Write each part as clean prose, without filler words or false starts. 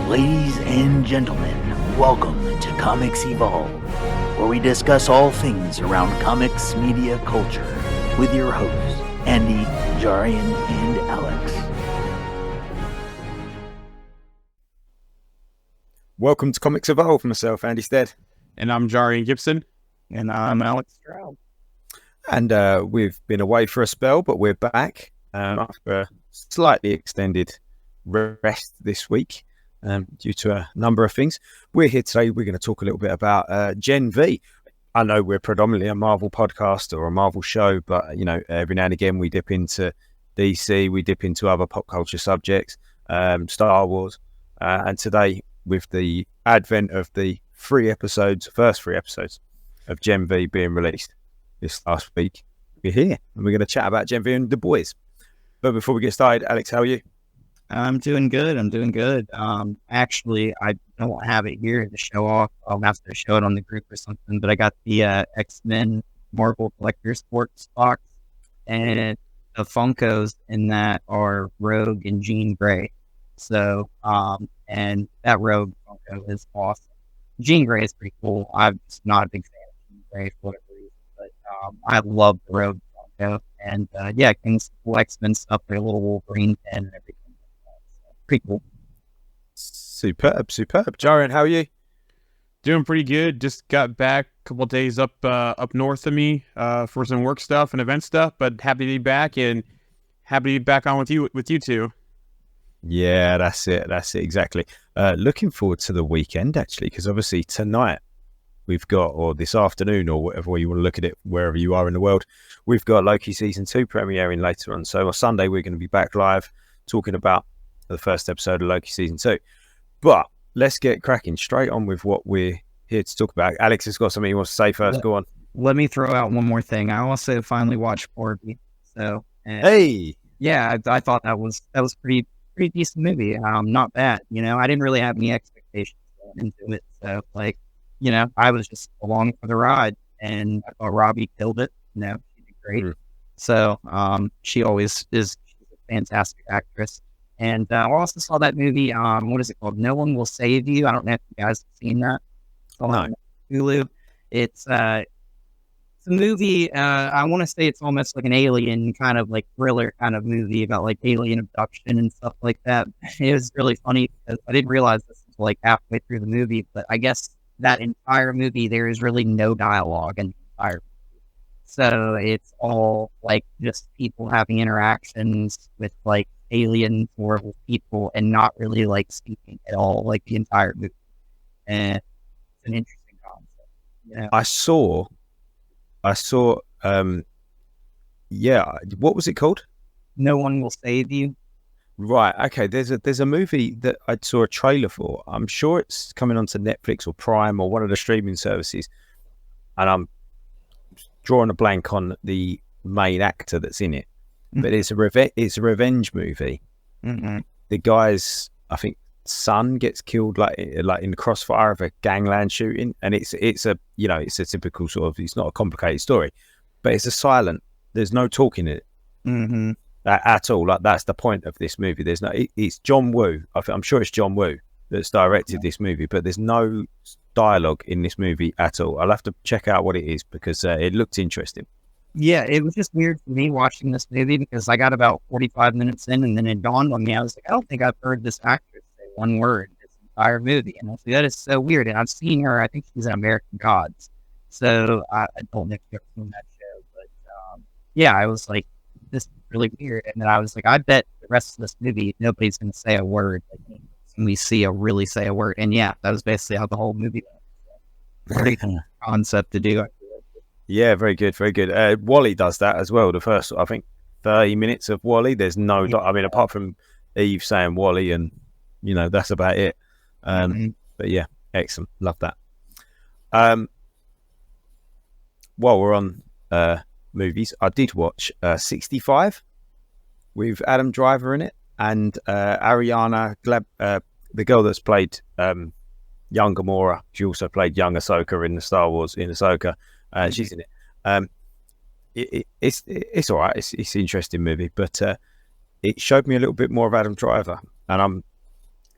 Ladies and gentlemen, welcome to Comics Evolve, where we discuss all things around comics media culture with your hosts, Andy, Jarian, and Alex. Welcome to Comics Evolve, myself, Andy Stead. And I'm Jarian Gibson. And I'm Alex Stroud. And we've been away for a spell, but we're back after a slightly extended rest this week due to a number of things. We're here today. We're going to talk a little bit about genv. I know we're predominantly a Marvel podcast or a Marvel show, but you know, every now and again we dip into DC, we dip into other pop culture subjects, Star Wars, and today, with the advent of the first three episodes of genv being released this last week, we're here and we're going to chat about genv and the boys. But before we get started, Alex, how are you? I'm doing good. Actually, I don't have it here to show off. I'll have to show it on the group or something. But I got the X-Men Marvel Collector Sports box, and the Funkos in that are Rogue and Jean Grey. So, and that Rogue Funko is awesome. Jean Grey is pretty cool. I'm just not a big fan of Jean Grey for whatever reason, but I love the Rogue Funko. And yeah, King's X-Men stuff, their little Wolverine pen and everything. Pretty cool. Superb. Jarian, how are you? Doing pretty good. Just got back a couple of days up north of me for some work stuff and event stuff, but happy to be back and happy to be back on with you two. Yeah, that's it exactly. Looking forward to the weekend actually, because obviously tonight we've got, or this afternoon, or whatever way you want to look at it, wherever you are in the world, we've got Loki season 2 premiering later on. So on Sunday we're going to be back live talking about the first episode of Loki season 2. But let's get cracking straight on with what we're here to talk about. Alex has got something he wants to say first. Go on. Let me throw out one more thing. I also finally watched Barbie. So hey, yeah, I thought that was pretty decent movie. Not bad. You know, I didn't really have any expectations going into it. So like, you know, I was just along for the ride, and I thought Robbie killed it. You know, she did great. So she always is. She's a fantastic actress. And I also saw that movie, what is it called? No One Will Save You. I don't know if you guys have seen that. It's on Hulu. It's a movie, I want to say it's almost like an alien kind of like thriller kind of movie about like alien abduction and stuff like that. It was really funny because I didn't realize this until like halfway through the movie, but I guess that entire movie, there is really no dialogue in the entire movie. So it's all like just people having interactions with like alien horrible people and not really like speaking at all, like the entire movie. And it's an interesting concept. Yeah. I saw what was it called? No One Will Save You. Right, okay. There's a movie that I saw a trailer for. I'm sure it's coming onto Netflix or Prime or one of the streaming services, and I'm drawing a blank on the main actor that's in it. But it's a revenge movie. Mm-hmm. The guy's, I think, son gets killed like in the crossfire of a gangland shooting, and it's a typical sort of, it's not a complicated story, but it's a silent. There's no talking in it at all. Like that's the point of this movie. There's no. It's John Woo. I'm sure it's John Woo that's directed this movie, but there's no dialogue in this movie at all. I'll have to check out what it is because it looked interesting. Yeah, it was just weird for me watching this movie because I got about 45 minutes in and then it dawned on me. I was like, I don't think I've heard this actress say one word this entire movie. And I was like, that is so weird. And I've seen her, I think she's in American Gods. So I don't know if you've ever seen that show. But yeah, I was like, this is really weird. And then I was like, I bet the rest of this movie, nobody's going to say a word. Like, we see really say a word. And yeah, that was basically how the whole movie went. Great concept to do. Yeah, very good. Wall-E does that as well. The first, I think, 30 minutes of Wall-E, there's no... I mean, apart from Eve saying Wall-E, and, you know, that's about it. But yeah, excellent. Love that. While we're on movies, I did watch 65 with Adam Driver in it, and Ariana the girl that's played young Gamora. She also played young Ahsoka in the Star Wars, in Ahsoka. She's in it. It's all right. It's an interesting movie, but it showed me a little bit more of Adam Driver, and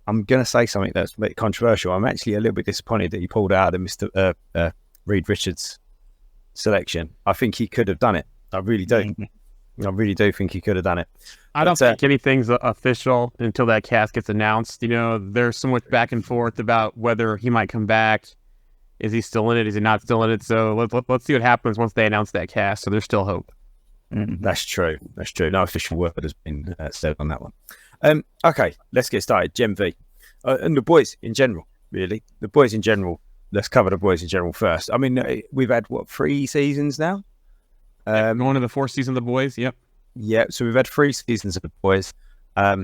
I'm going to say something that's a bit controversial. I'm actually a little bit disappointed that he pulled out of Mr. Reed Richards' selection. I think he could have done it. I really do. I really do think he could have done it. I don't think anything's official until that cast gets announced. You know, there's so much back and forth about whether he might come back. Is he still in it? Is he not still in it? So let's see what happens once they announce that cast. So there's still hope. That's true. That's true. No official word has been said on that one. Okay, let's get started. Gen V. And the boys in general, really. The boys in general. Let's cover the boys in general first. I mean, we've had, 3 seasons now? Going to the 4th season of the boys, yep. Yeah, so we've had 3 seasons of the boys. I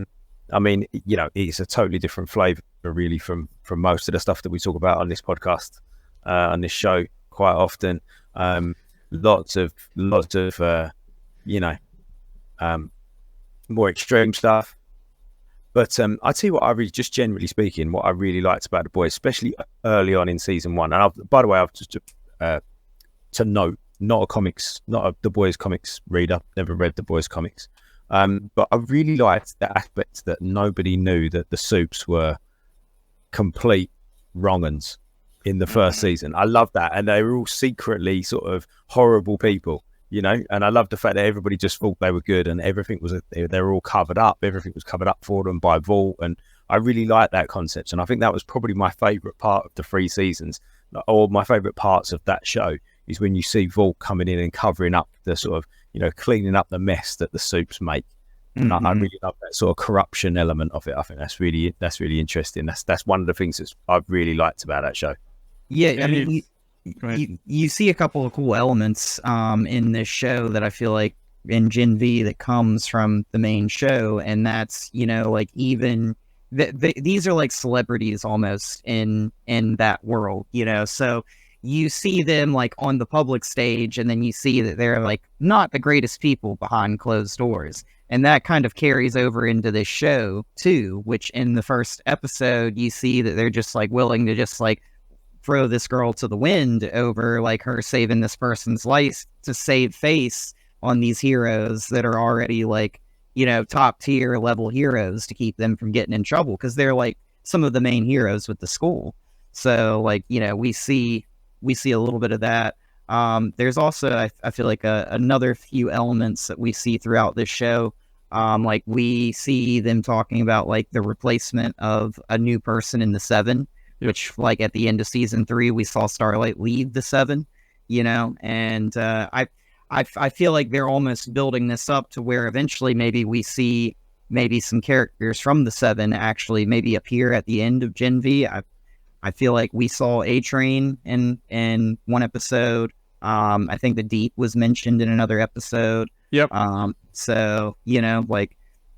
mean, you know, it's a totally different flavour, really, from most of the stuff that we talk about on this podcast, on this show quite often. Lots of you know, more extreme stuff. But I'll tell you what, just generally speaking, what I really liked about the boys, especially early on in season 1. And by the way, I've just to note, not the boys comics reader, never read the boys comics. But I really liked the aspect that nobody knew that the Supes were complete wrong-uns in the first season. I love that. And they were all secretly sort of horrible people, you know, and I love the fact that everybody just thought they were good and everything was, they were all covered up. Everything was covered up for them by Vault. And I really like that concept. And I think that was probably my favourite part of the 3 seasons, or my favourite parts of that show, is when you see Vault coming in and covering up the sort of, you know, cleaning up the mess that the Supes make. And I really love that sort of corruption element of it. I think that's really interesting. That's one of the things that I've really liked about that show. Yeah, I mean, you see a couple of cool elements in this show that I feel like in Gen V that comes from the main show, and that's, you know, like, even these are like celebrities almost in that world, you know. So you see them like on the public stage, and then you see that they're like not the greatest people behind closed doors, and that kind of carries over into this show too. Which in the first episode, you see that they're just like willing to just like throw this girl to the wind over like her saving this person's life to save face on these heroes that are already like, you know, top tier level heroes, to keep them from getting in trouble, because they're like some of the main heroes with the school. So like, you know, we see a little bit of that. There's also, I feel like another few elements that we see throughout this show. Like we see them talking about like the replacement of a new person in the 7, which like at the end of season 3, we saw Starlight leave the 7, you know, and I feel like they're almost building this up to where eventually maybe we see maybe some characters from the 7 actually maybe appear at the end of Gen V. I feel like we saw A-Train in one episode. I think the Deep was mentioned in another episode. Yep. So, you know, like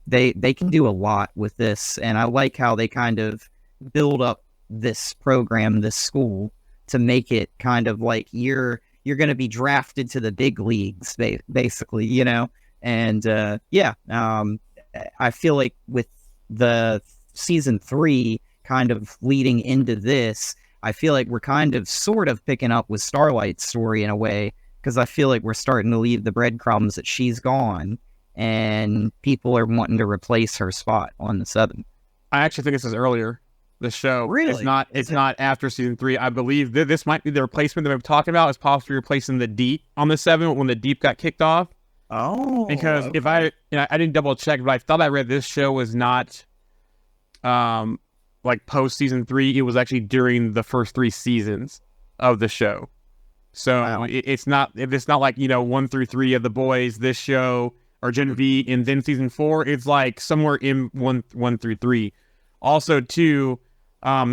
they can do a lot with this, and I like how they kind of build up this program, this school, to make it kind of like you're going to be drafted to the big leagues, basically, you know. And I feel like with the season 3 kind of leading into this, I feel like we're kind of sort of picking up with Starlight's story in a way, because I feel like we're starting to leave the breadcrumbs that she's gone and people are wanting to replace her spot on the 7. I actually think this is earlier. The show, really, it's not after season 3. I believe this might be the replacement that we're talking about. Is possibly replacing the Deep on the 7 when the Deep got kicked off. Oh, because okay. if I didn't double check, but I thought I read this show was not like post season 3. It was actually during the first 3 seasons of the show. So wow. It's not like, you know, 1 through 3 of the boys, this show, or Gen V, and then season 4. It's like somewhere in 1 through 3. Also, too,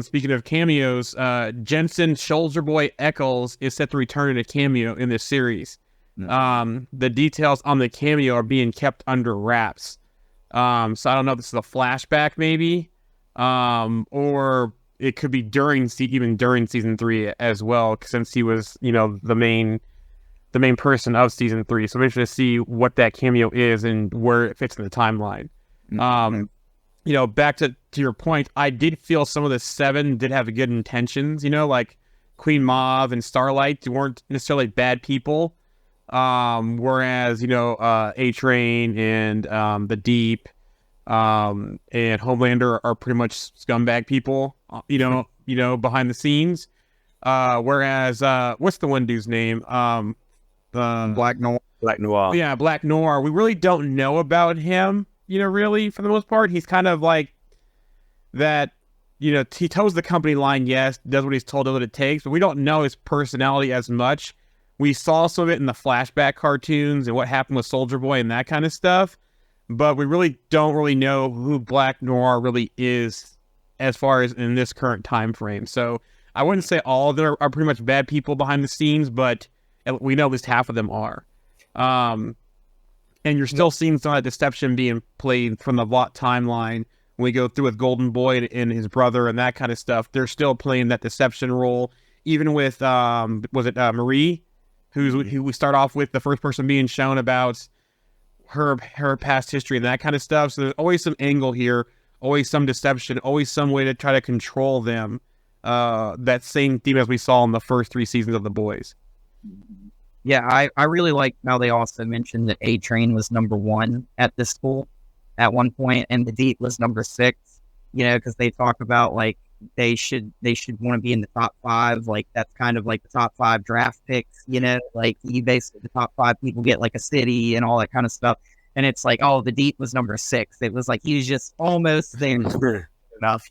speaking of cameos, Jensen Soldier Boy Eccles is set to return in a cameo in this series. The details on the cameo are being kept under wraps. So I don't know if this is a flashback, maybe, or it could be even during season 3 as well, since he was, you know, the main person of season 3. So I'm interested to see what that cameo is and where it fits in the timeline. You know, back to your point, I did feel some of the 7 did have good intentions, you know, like Queen Mauve and Starlight weren't necessarily bad people. Whereas, you know, A-Train and the Deep and Homelander are pretty much scumbag people, behind the scenes. Whereas what's the one dude's name? Black Noir. Black Noir. Yeah, Black Noir. We really don't know about him, really, for the most part. He's kind of like that, he toes the company line, yes, does what he's told, does what it takes, but we don't know his personality as much. We saw some of it in the flashback cartoons and what happened with Soldier Boy and that kind of stuff, but we really don't really know who Black Noir really is as far as in this current time frame. So I wouldn't say all of them are pretty much bad people behind the scenes, but we know at least half of them are. And you're still seeing some of that deception being played from the Vought timeline. When we go through with Golden Boy and his brother and that kind of stuff, they're still playing that deception role. Even with, Marie, who we start off with the first person being shown about her past history and that kind of stuff. So there's always some angle here, always some deception, always some way to try to control them. That same theme as we saw in the first 3 seasons of The Boys. Yeah, I really like how they also mentioned that A-Train was number 1 at this school at one point, and the Deep was number 6. Because they talk about like they should want to be in the top 5. Like that's kind of like the top 5 draft picks. Like you basically the top 5 people get like a city and all that kind of stuff. And it's like, oh, the Deep was number 6. It was like he was just almost there enough.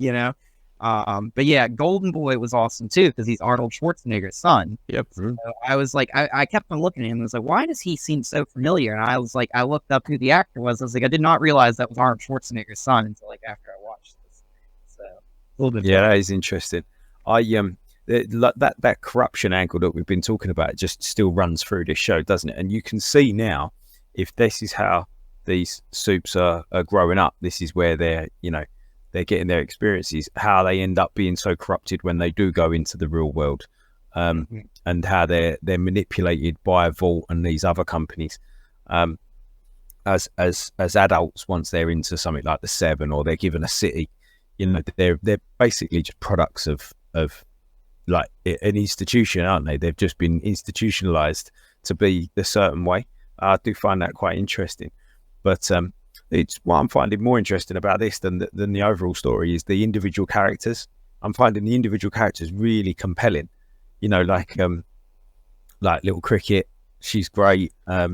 But yeah, Golden Boy was awesome too because he's Arnold Schwarzenegger's son. Yep. So I was like, I kept on looking at him. I was like, why does he seem so familiar? And I was like, I looked up who the actor was. I was like, I did not realize that was Arnold Schwarzenegger's son until like after I watched this. So a little bit. Yeah, that is interesting. That corruption angle that we've been talking about just still runs through this show, doesn't it? And you can see now if this is how these soups are growing up. This is where they're getting their experiences, how they end up being so corrupted when they do go into the real world, and how they're manipulated by Vault and these other companies as adults. Once they're into something like the Seven or they're given a city, they're basically just products of like an institution, aren't they? They've just been institutionalized to be a certain way. I do find that quite interesting, but it's what I'm finding more interesting about this than the overall story is the individual characters. I'm finding the individual characters really compelling. Like Little Cricket, she's great. I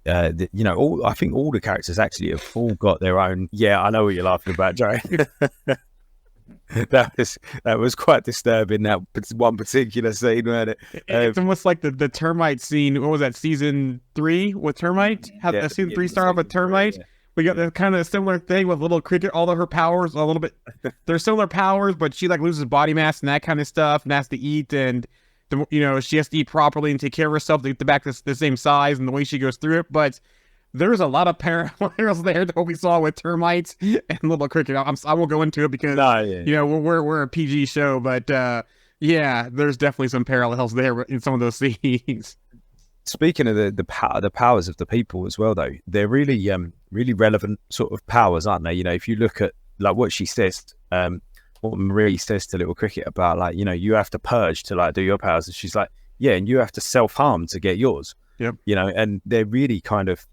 think all the characters actually have all got their own. Yeah, I know what you're laughing about, Joe. That was quite disturbing. That one particular scene, wasn't it? It's almost like the termite scene. What was that, season 3 with termite? How the season 3 started off with termite. Yeah. We got the kind of similar thing with Little Cricket. All of her powers a little bit. They're similar powers, but she like loses body mass and that kind of stuff, and has to eat, and she has to eat properly and take care of herself to get back to the same size and the way she goes through it. But there's a lot of parallels there that we saw with termites and Little Cricket. I won't go into it because we're a PG show, but yeah, there's definitely some parallels there in some of those scenes. Speaking of the powers of the people as well, though, they're really really relevant sort of powers, aren't they? If you look at like what she says, what Marie says to Little Cricket about like you have to purge to like do your powers, and she's like, yeah, and you have to self-harm to get yours. Yep. And they're really kind of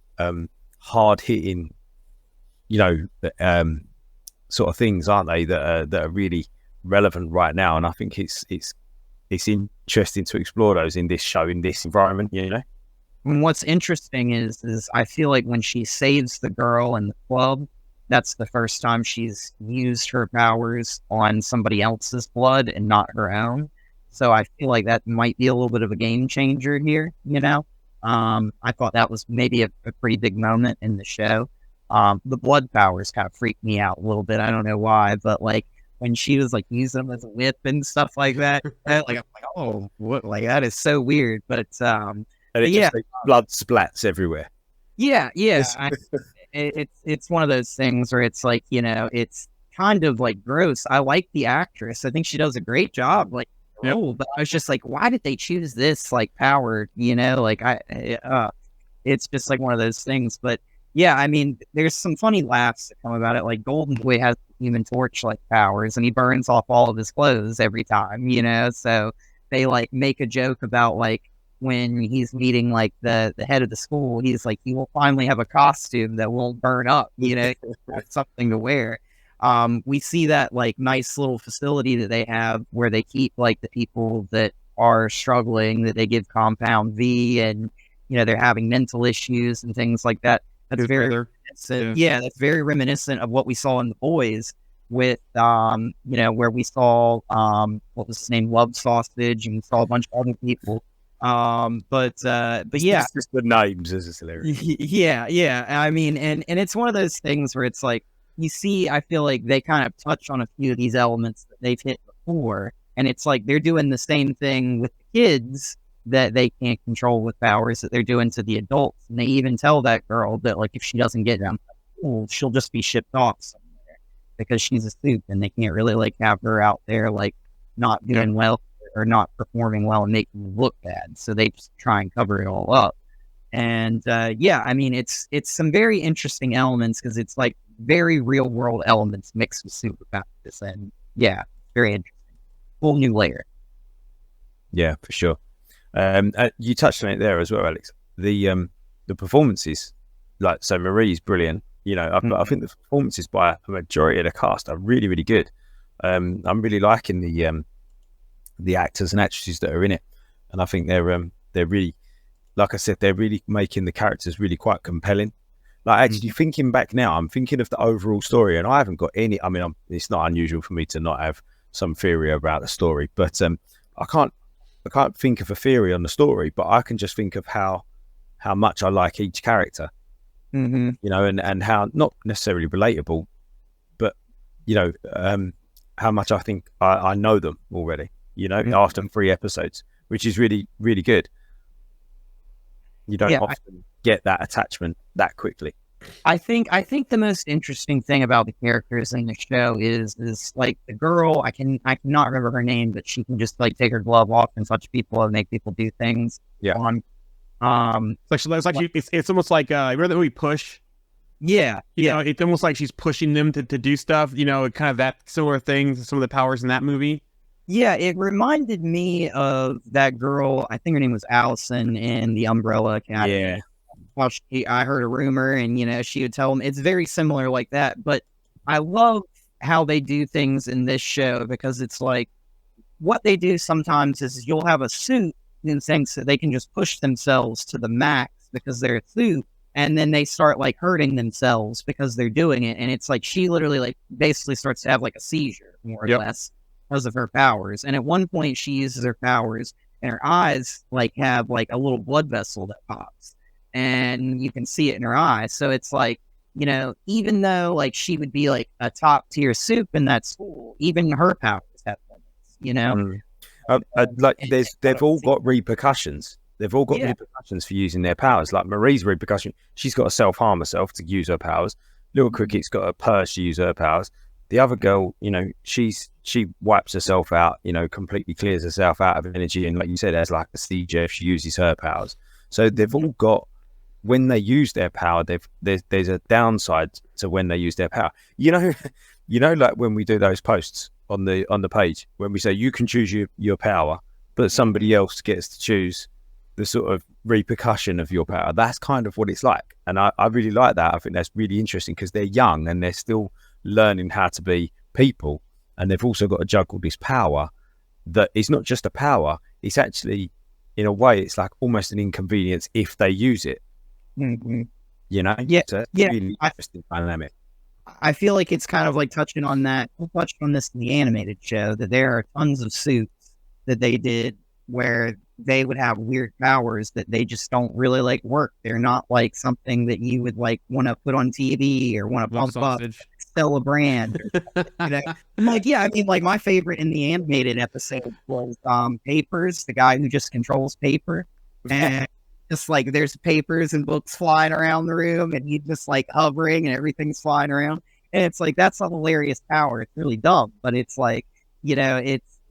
hard hitting, sort of things, aren't they? That are really relevant right now, and I think it's interesting to explore those in this show, in this environment. And what's interesting is I feel like when she saves the girl in the club, that's the first time she's used her powers on somebody else's blood and not her own. So I feel like that might be a little bit of a game changer here. I thought that was maybe a pretty big moment in the show. The blood powers kind of freaked me out a little bit. I don't know why, but like when she was like using them as a whip and stuff like that, I'm like, oh, what? Like that is so weird. But and it just like blood splats everywhere. Yeah. It's one of those things where it's like it's kind of like gross. I like the actress. I think she does a great job. Like. Yep. Oh, but I was just like, why did they choose this like power? It's just like one of those things. But yeah, I mean, there's some funny laughs that come about it. Like Golden Boy has Human Torch like powers, and he burns off all of his clothes every time. So they like make a joke about like when he's meeting like the head of the school, he's like, you will finally have a costume that won't burn up, that's something to wear. We see that like nice little facility that they have where they keep like the people that are struggling, that they give compound V, and they're having mental issues and things like that. That's very reminiscent. Yeah, that's very reminiscent of what we saw in The Boys with where we saw what was his name, Love Sausage, and we saw a bunch of other people. But yeah, it's just the names is hilarious. Yeah. I mean, and it's one of those things where it's like, you see, I feel like they kind of touch on a few of these elements that they've hit before, and it's like they're doing the same thing with the kids that they can't control with powers that they're doing to the adults. And they even tell that girl that like if she doesn't get down to school, she'll just be shipped off somewhere because she's a soup, and they can't really like have her out there like not doing well or not performing well and making you look bad. So they just try and cover it all up. And I mean, it's some very interesting elements because it's like very real world elements mixed with superpowers, and very interesting. Whole new layer. Yeah, for sure. You touched on it there as well, Alex. The performances, like so, Marie's brilliant. I think the performances by a majority of the cast are really, really good. I'm really liking the actors and actresses that are in it, and I think they're really, like I said, they're really making the characters really quite compelling. Like actually thinking back now, I'm thinking of the overall story, and I haven't got any. I mean, it's not unusual for me to not have some theory about the story, but I can't think of a theory on the story, but I can just think of how much I like each character, and how not necessarily relatable, but how much I think I know them already. After 3 episodes, which is really, really good. You don't often get that attachment that quickly. I think the most interesting thing about the characters in the show is like the girl, I cannot remember her name, but she can just like take her glove off and touch people and make people do things. Yeah. It's almost like remember the movie Push? Yeah. It's almost like she's pushing them to do stuff. Kind of that sort of thing. Some of the powers in that movie. Yeah, it reminded me of that girl. I think her name was Allison in the Umbrella Academy. Yeah. Well, I heard a rumor, and she would tell them it's very similar like that. But I love how they do things in this show because it's like what they do sometimes is you'll have a suit and thinks that they can just push themselves to the max because they're a suit, and then they start like hurting themselves because they're doing it, and it's like she literally like basically starts to have like a seizure more or less because of her powers. And at one point she uses her powers and her eyes like have like a little blood vessel that pops, and you can see it in her eyes. So it's like, even though like she would be like a top tier soup in that school, even her powers have limits, they've all got repercussions. They've all got repercussions for using their powers. Like Marie's repercussion, she's got to self-harm herself to use her powers. Little Cricket's got a purge to use her powers. The other girl, she wipes herself out, completely clears herself out of energy. And like you said, there's like a seizure if she uses her powers. So they've all got, when they use their power, there's a downside to when they use their power. Like when we do those posts on the page, when we say you can choose your power, but somebody else gets to choose the sort of repercussion of your power. That's kind of what it's like. And I really like that. I think that's really interesting because they're young and they're still learning how to be people, and they've also got to juggle this power that is not just a power, it's actually, in a way, it's like almost an inconvenience if they use it. So really interesting dynamic. I feel like it's kind of like touching on that. We touched on this in the animated show, that there are tons of suits that they did where they would have weird powers that they just don't really like work. They're not like something that you would like want to put on TV or want to pump up, sell a brand. Like, I mean, like my favorite in the animated episode was Papers, the guy who just controls paper. And just like there's papers and books flying around the room and he's just like hovering and everything's flying around. And it's like, that's a hilarious power. It's really dumb, but it's like,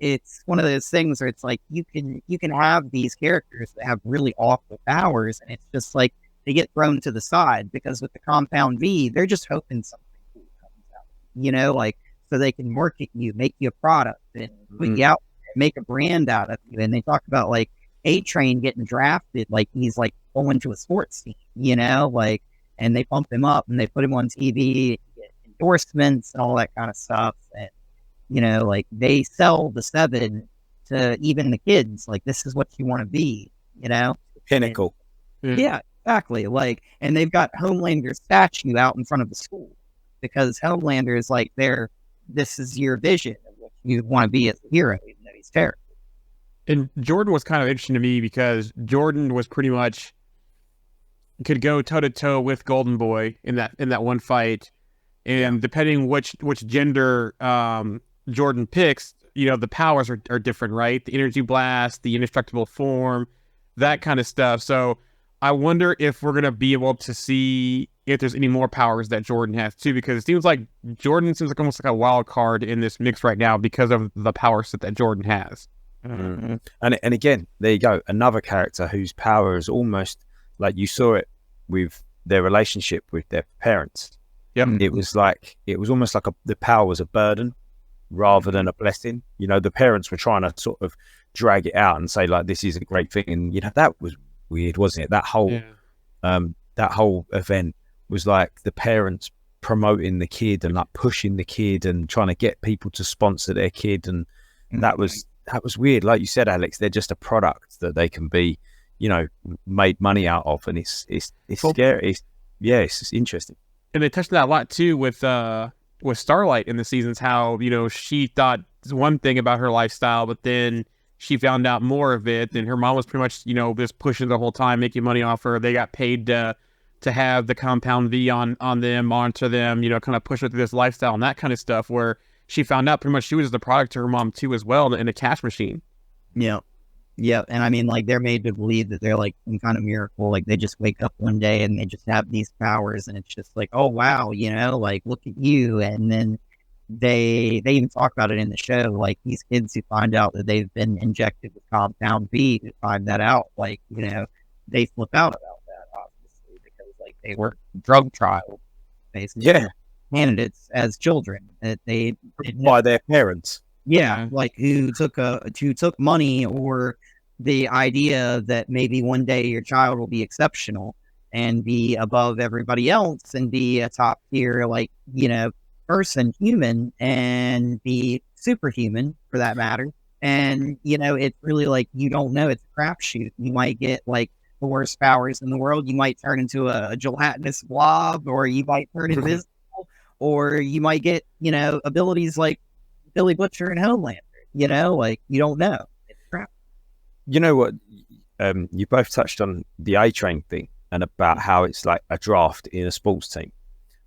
it's one of those things where it's like you can have these characters that have really awful powers, and it's just like they get thrown to the side because with the compound V, they're just hoping something cool comes out, like so they can market you, make you a product, and put you out, make a brand out of you. And they talk about like A-Train getting drafted, like he's like going to a sports team, you know, like, and they pump him up and they put him on TV, get endorsements and all that kind of stuff. And, you know, like they sell the 7 to even the kids, like, this is what you want to be, you know? Pinnacle. Yeah, exactly. Like, and they've got Homelander's statue out in front of the school because Homelander is like this is your vision of what you want to be as a hero, even though he's terrible. And Jordan was kind of interesting to me because Jordan was pretty much could go toe to toe with Golden Boy in that one fight, and depending which gender Jordan picks, you know, the powers are different, right? The energy blast, the indestructible form, that kind of stuff. So I wonder if we're gonna be able to see if there's any more powers that Jordan has too, because it seems like Jordan seems like almost like a wild card in this mix right now because of the power set that Jordan has. Mm-hmm. And again, there you go, another character whose power is almost like you saw it with their relationship with their parents. Yep. It was almost like the power was a burden rather than a blessing. You know, the parents were trying to sort of drag it out and say like, this is a great thing, and you know, that was weird, wasn't it? That whole event was like the parents promoting the kid and like pushing the kid and trying to get people to sponsor their kid, and that was weird. Like you said, Alex, they're just a product that they can be, you know, made money out of, and it's scary. It's interesting. And they touched on that a lot too with Starlight in the seasons, how, you know, she thought one thing about her lifestyle, but then she found out more of it, and her mom was pretty much, you know, just pushing the whole time, making money off her. They got paid to have the compound V on them, monitor them, you know, kind of push her through this lifestyle and that kind of stuff, where she found out pretty much she was the product to her mom too as well, in a cash machine. Yeah. And I mean, like, they're made to believe that they're like some kind of miracle. Like, they just wake up one day and they just have these powers, and it's just like, oh wow, you know, like, look at you. And then they even talk about it in the show, like these kids who find out that they've been injected with compound V, who find that out, like, you know, they flip out about that, obviously, because like they were drug trial basically candidates as children that they by their parents. Yeah, like who took money, or the idea that maybe one day your child will be exceptional and be above everybody else and be a top tier, like, you know, person, human, and be superhuman for that matter. And, you know, it's really like, you don't know, it's a crapshoot. You might get like the worst powers in the world. You might turn into a gelatinous blob, or you might turn invisible, or you might get, you know, abilities like Billy Butcher and Homelander, you know, like, you don't know. It's crap. You know what? You both touched on the A-Train thing and about how it's like a draft in a sports team.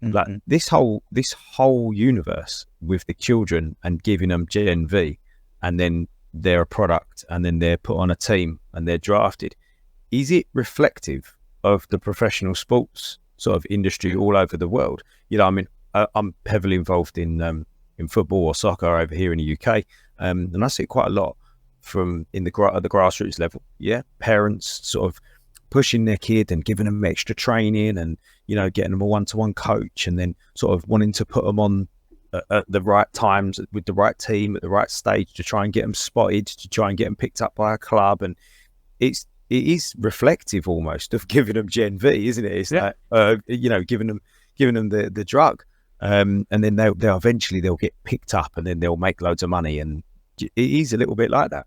Mm-hmm. Like this whole universe with the children and giving them GNV, and then they're a product, and then they're put on a team and they're drafted. Is it reflective of the professional sports sort of industry all over the world? You know, I mean, I'm heavily involved in football or soccer over here in the UK, and I see it quite a lot at the grassroots level. Yeah, parents sort of pushing their kid and giving them extra training, and, you know, getting them a one-to-one coach, and then sort of wanting to put them on at the right times with the right team at the right stage to try and get them spotted, to try and get them picked up by a club. And it is reflective almost of giving them Gen V, isn't it? It's like, you know, giving them the drug. And then they'll eventually get picked up, and then they'll make loads of money, and it is a little bit like that.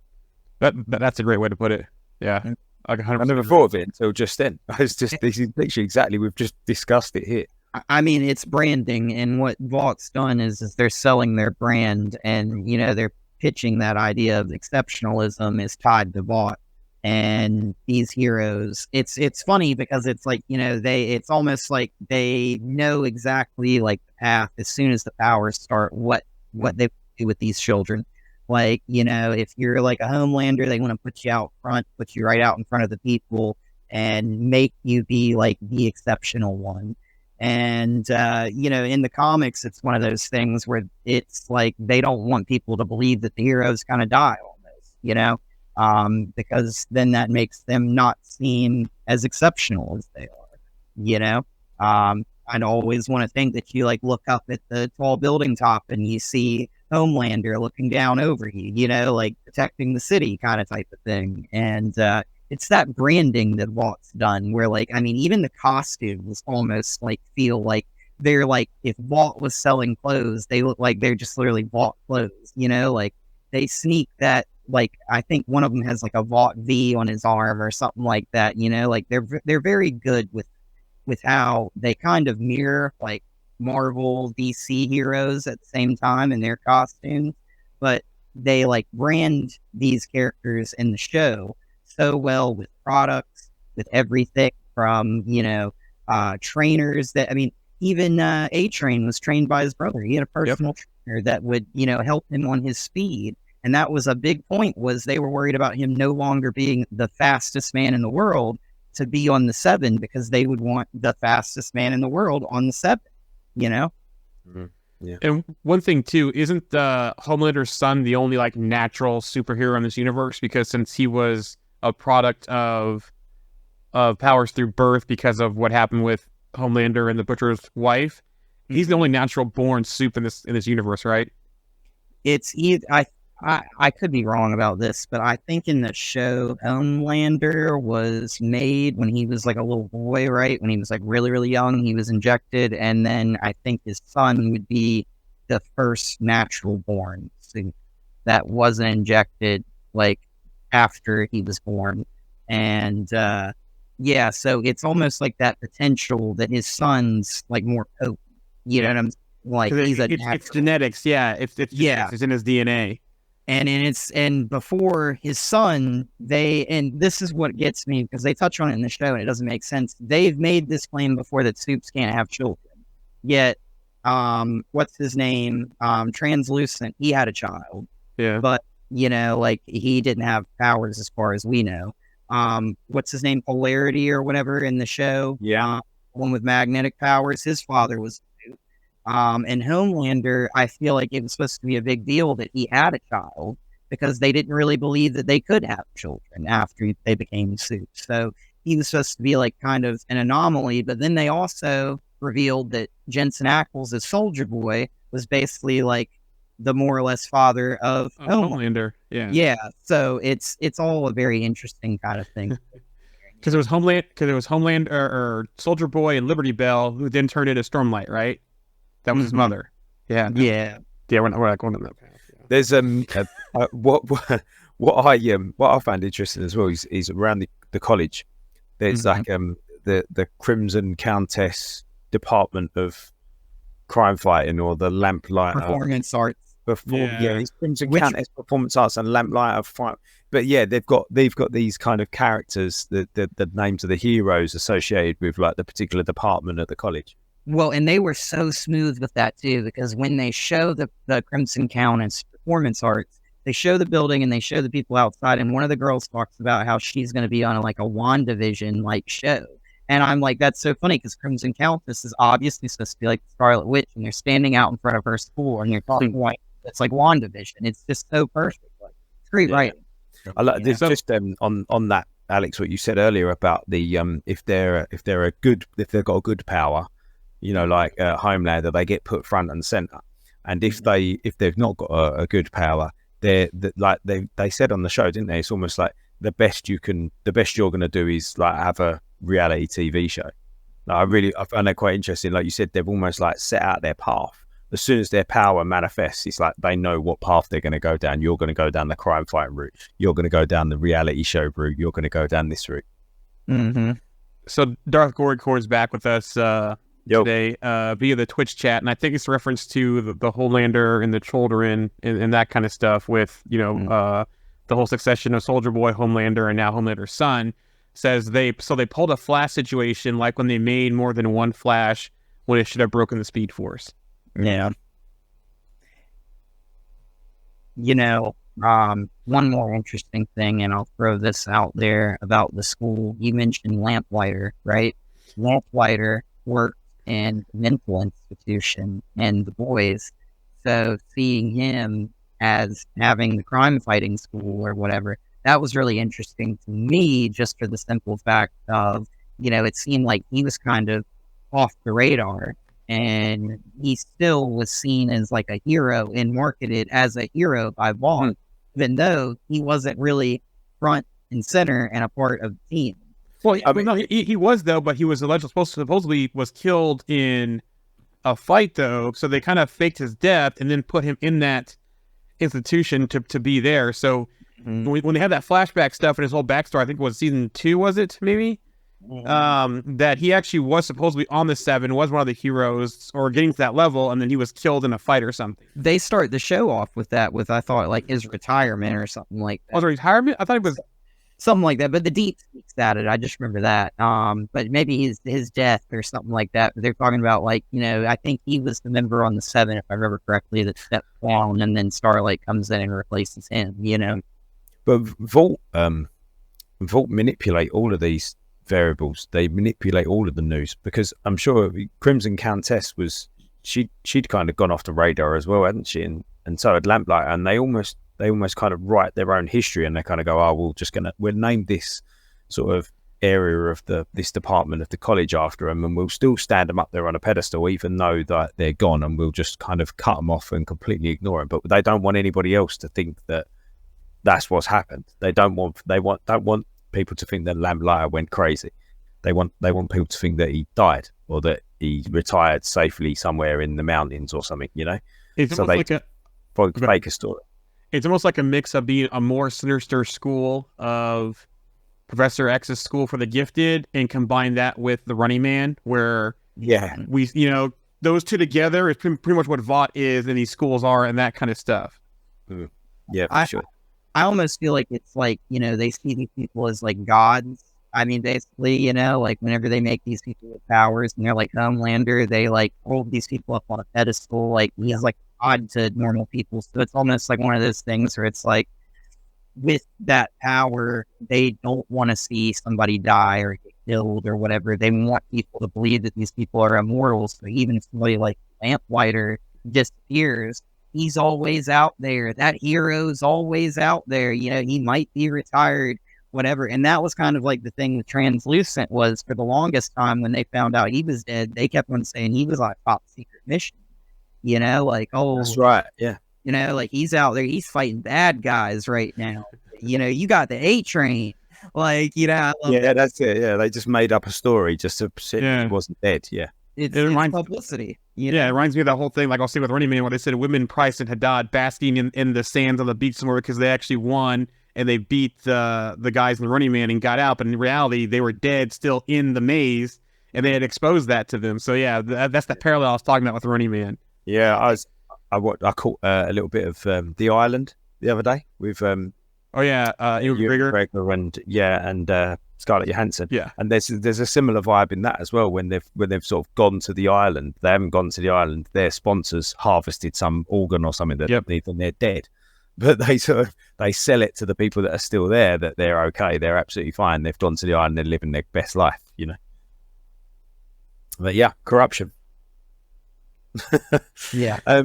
That's a great way to put it. Yeah, like 100%. I never thought of it until just then. It's just this is literally exactly, we've just discussed it here. I mean, it's branding, and what Vaught's done is they're selling their brand, and, you know, they're pitching that idea of exceptionalism is tied to Vaught. And these heroes, it's funny because it's like, you know, it's almost like they know exactly like the path as soon as the powers start, what they do with these children. Like, you know, if you're like a Homelander, they want to put you out front, put you right out in front of the people, and make you be like the exceptional one. And, you know, in the comics, it's one of those things where it's like they don't want people to believe that the heroes kind of die almost, you know, because then that makes them not seen as exceptional as they are, you know. I'd always want to think that you like look up at the tall building top and you see Homelander looking down over you, you know, like protecting the city kind of type of thing. And it's that branding that Walt's done where, like, I mean, even the costumes almost like feel like they're like, if Walt was selling clothes, they look like they're just literally Walt clothes, you know, like they sneak that, like, I think one of them has like a Vought V on his arm or something like that, you know, like they're very good with how they kind of mirror like Marvel DC heroes at the same time in their costumes, but they like brand these characters in the show so well with products, with everything from, you know, trainers that, I mean, even A-Train was trained by his brother. He had a personal trainer that would, you know, help him on his speed. And that was a big point, was they were worried about him no longer being the fastest man in the world to be on the 7, because they would want the fastest man in the world on the 7, you know? Mm-hmm. Yeah. And one thing too, isn't Homelander's son the only like natural superhero in this universe? Because since he was a product of powers through birth because of what happened with Homelander and the Butcher's wife, he's the only natural born soup in this universe, right? It's I could be wrong about this, but I think in the show, Homelander was made when he was like a little boy, right? When he was like really, really young, he was injected. And then I think his son would be the first natural born suit that wasn't injected like after he was born. And yeah, so it's almost like that potential that his son's like more potent. You know what I'm saying? Like it's genetics, yeah. It's in his DNA. And before his son, and this is what gets me, because they touch on it in the show and it doesn't make sense. They've made this claim before that soups can't have children. Yet, what's his name? Translucent, he had a child. Yeah. But, you know, like he didn't have powers as far as we know. What's his name? Polarity or whatever in the show. Yeah. One with magnetic powers. His father was. And Homelander, I feel like it was supposed to be a big deal that he had a child, because they didn't really believe that they could have children after they became suits. So he was supposed to be like kind of an anomaly. But then they also revealed that Jensen Ackles as Soldier Boy was basically like the more or less father of Homelander. Yeah. Yeah. So it's all a very interesting kind of thing. Because it was Homelander or Soldier Boy and Liberty Bell, who then turned into Stormlight, right? That was his mother. Yeah. Yeah. Yeah, we're not going down that path. Yeah. There's what I found interesting as well is around the college. There's like the Crimson Countess Department of Crime Fighting, or the Lamplighter Performance Arts. It's Crimson Countess Performance Arts and Lamplighter Fight. But yeah, they've got these kind of characters, the names of the heroes associated with like the particular department at the college. Well, and they were so smooth with that too, because when they show the Crimson Countess Performance Arts, they show the building and they show the people outside, and one of the girls talks about how she's going to be on a WandaVision like show. And I'm like, that's so funny, because Crimson Countess is obviously supposed to be like the Scarlet Witch, and they're standing out in front of her school, and you're talking like it's like WandaVision. It's just so perfect. Like, it's great writing. I like this. Just on that, Alex, what you said earlier about the if they've got a good power, you know, like Homelander, they get put front and center. And if they've not got a good power, they said on the show, didn't they? It's almost like the best you're going to do is like have a reality TV show. Like, I find that quite interesting. Like you said, they've almost like set out their path. As soon as their power manifests, it's like they know what path they're going to go down. You're going to go down the crime fighting route. You're going to go down the reality show route. You're going to go down this route. Mm-hmm. So Darth Gorycor's back with us today via the Twitch chat, and I think it's a reference to the Homelander and the children and that kind of stuff with, you know, the whole succession of Soldier Boy, Homelander, and now Homelander's son. Says they pulled a Flash situation like when they made more than one Flash when it should have broken the Speed Force. Yeah. You know, one more interesting thing, and I'll throw this out there about the school. You mentioned Lamplighter, right? Lamplighter worked in a mental institution and the boys. So seeing him as having the crime fighting school or whatever, that was really interesting to me, just for the simple fact of, you know, it seemed like he was kind of off the radar. and he still was seen as like a hero and marketed as a hero by Vaughn, even though he wasn't really front and center and a part of the team. Well, I mean, no, he was though, but he was supposedly was killed in a fight though, so they kind of faked his death and then put him in that institution to be there. So when they had that flashback stuff and his whole backstory, I think it was season 2, was it maybe? That he actually was supposedly on the 7, was one of the heroes or getting to that level, and then he was killed in a fight or something. They start the show off with that, with I thought like his retirement or something like that. Oh, the retirement? I thought it was something like that, but the deep speaks at it. I just remember that. But maybe his death or something like that. But they're talking about like, you know, I think he was the member on the 7, if I remember correctly, that stepped down, and then Starlight comes in and replaces him. You know, but Vault manipulate all of these variables. They manipulate all of the news, because I'm sure Crimson Countess she'd kind of gone off the radar as well, hadn't she? And so had Lamplighter, and they almost kind of write their own history, and they kind of go, oh, we'll name this sort of area of this department of the college after them, and we'll still stand them up there on a pedestal even though that they're gone, and we'll just kind of cut them off and completely ignore them. But they don't want anybody else to think that that's what's happened. They don't want people to think that Lamplighter went crazy. They want people to think that he died, or that he retired safely somewhere in the mountains or something, you know. It's so almost they fake a story. It's almost like a mix of being a more sinister school of Professor X's school for the gifted, and combine that with the Running Man, where we, you know, those two together is pretty much what Vought is and these schools are, and that kind of stuff. Yeah, for sure. I almost feel like it's like, you know, they see these people as like gods. I mean, basically, you know, like whenever they make these people with powers, and they're like Homelander, they like hold these people up on a pedestal, like he's like odd to normal people. So it's almost like one of those things where it's like, with that power, they don't want to see somebody die or get killed or whatever. They want people to believe that these people are immortal. So even if somebody like Lamplighter disappears, he's always out there. That hero's always out there. You know, he might be retired, whatever. And that was kind of like the thing with Translucent was, for the longest time when they found out he was dead, they kept on saying he was like top secret mission. You know, like, oh, that's right. Yeah. You know, like he's out there, he's fighting bad guys right now. You know, you got the A-Train. Like, you know, that's it. Yeah, they just made up a story just to say he wasn't dead. Yeah. It reminds publicity. You know? It reminds me of that whole thing, like I'll say with Running Man, when they said women, Price and Haddad basking in the sands on the beach somewhere because they actually won and they beat the guys in the Running Man and got out. But in reality, they were dead still in the maze, and they had exposed that to them. So yeah, that's the parallel I was talking about with Running Man. Yeah, I caught a little bit of The Island the other day with Ewan McGregor and Scarlett Johansson. Yeah, and there's a similar vibe in that as well. When they've sort of gone to the island, they haven't gone to the island. Their sponsors harvested some organ or something that and they're dead, but they sell it to the people that are still there that they're okay, they're absolutely fine. They've gone to the island, they're living their best life, you know. But yeah, corruption. I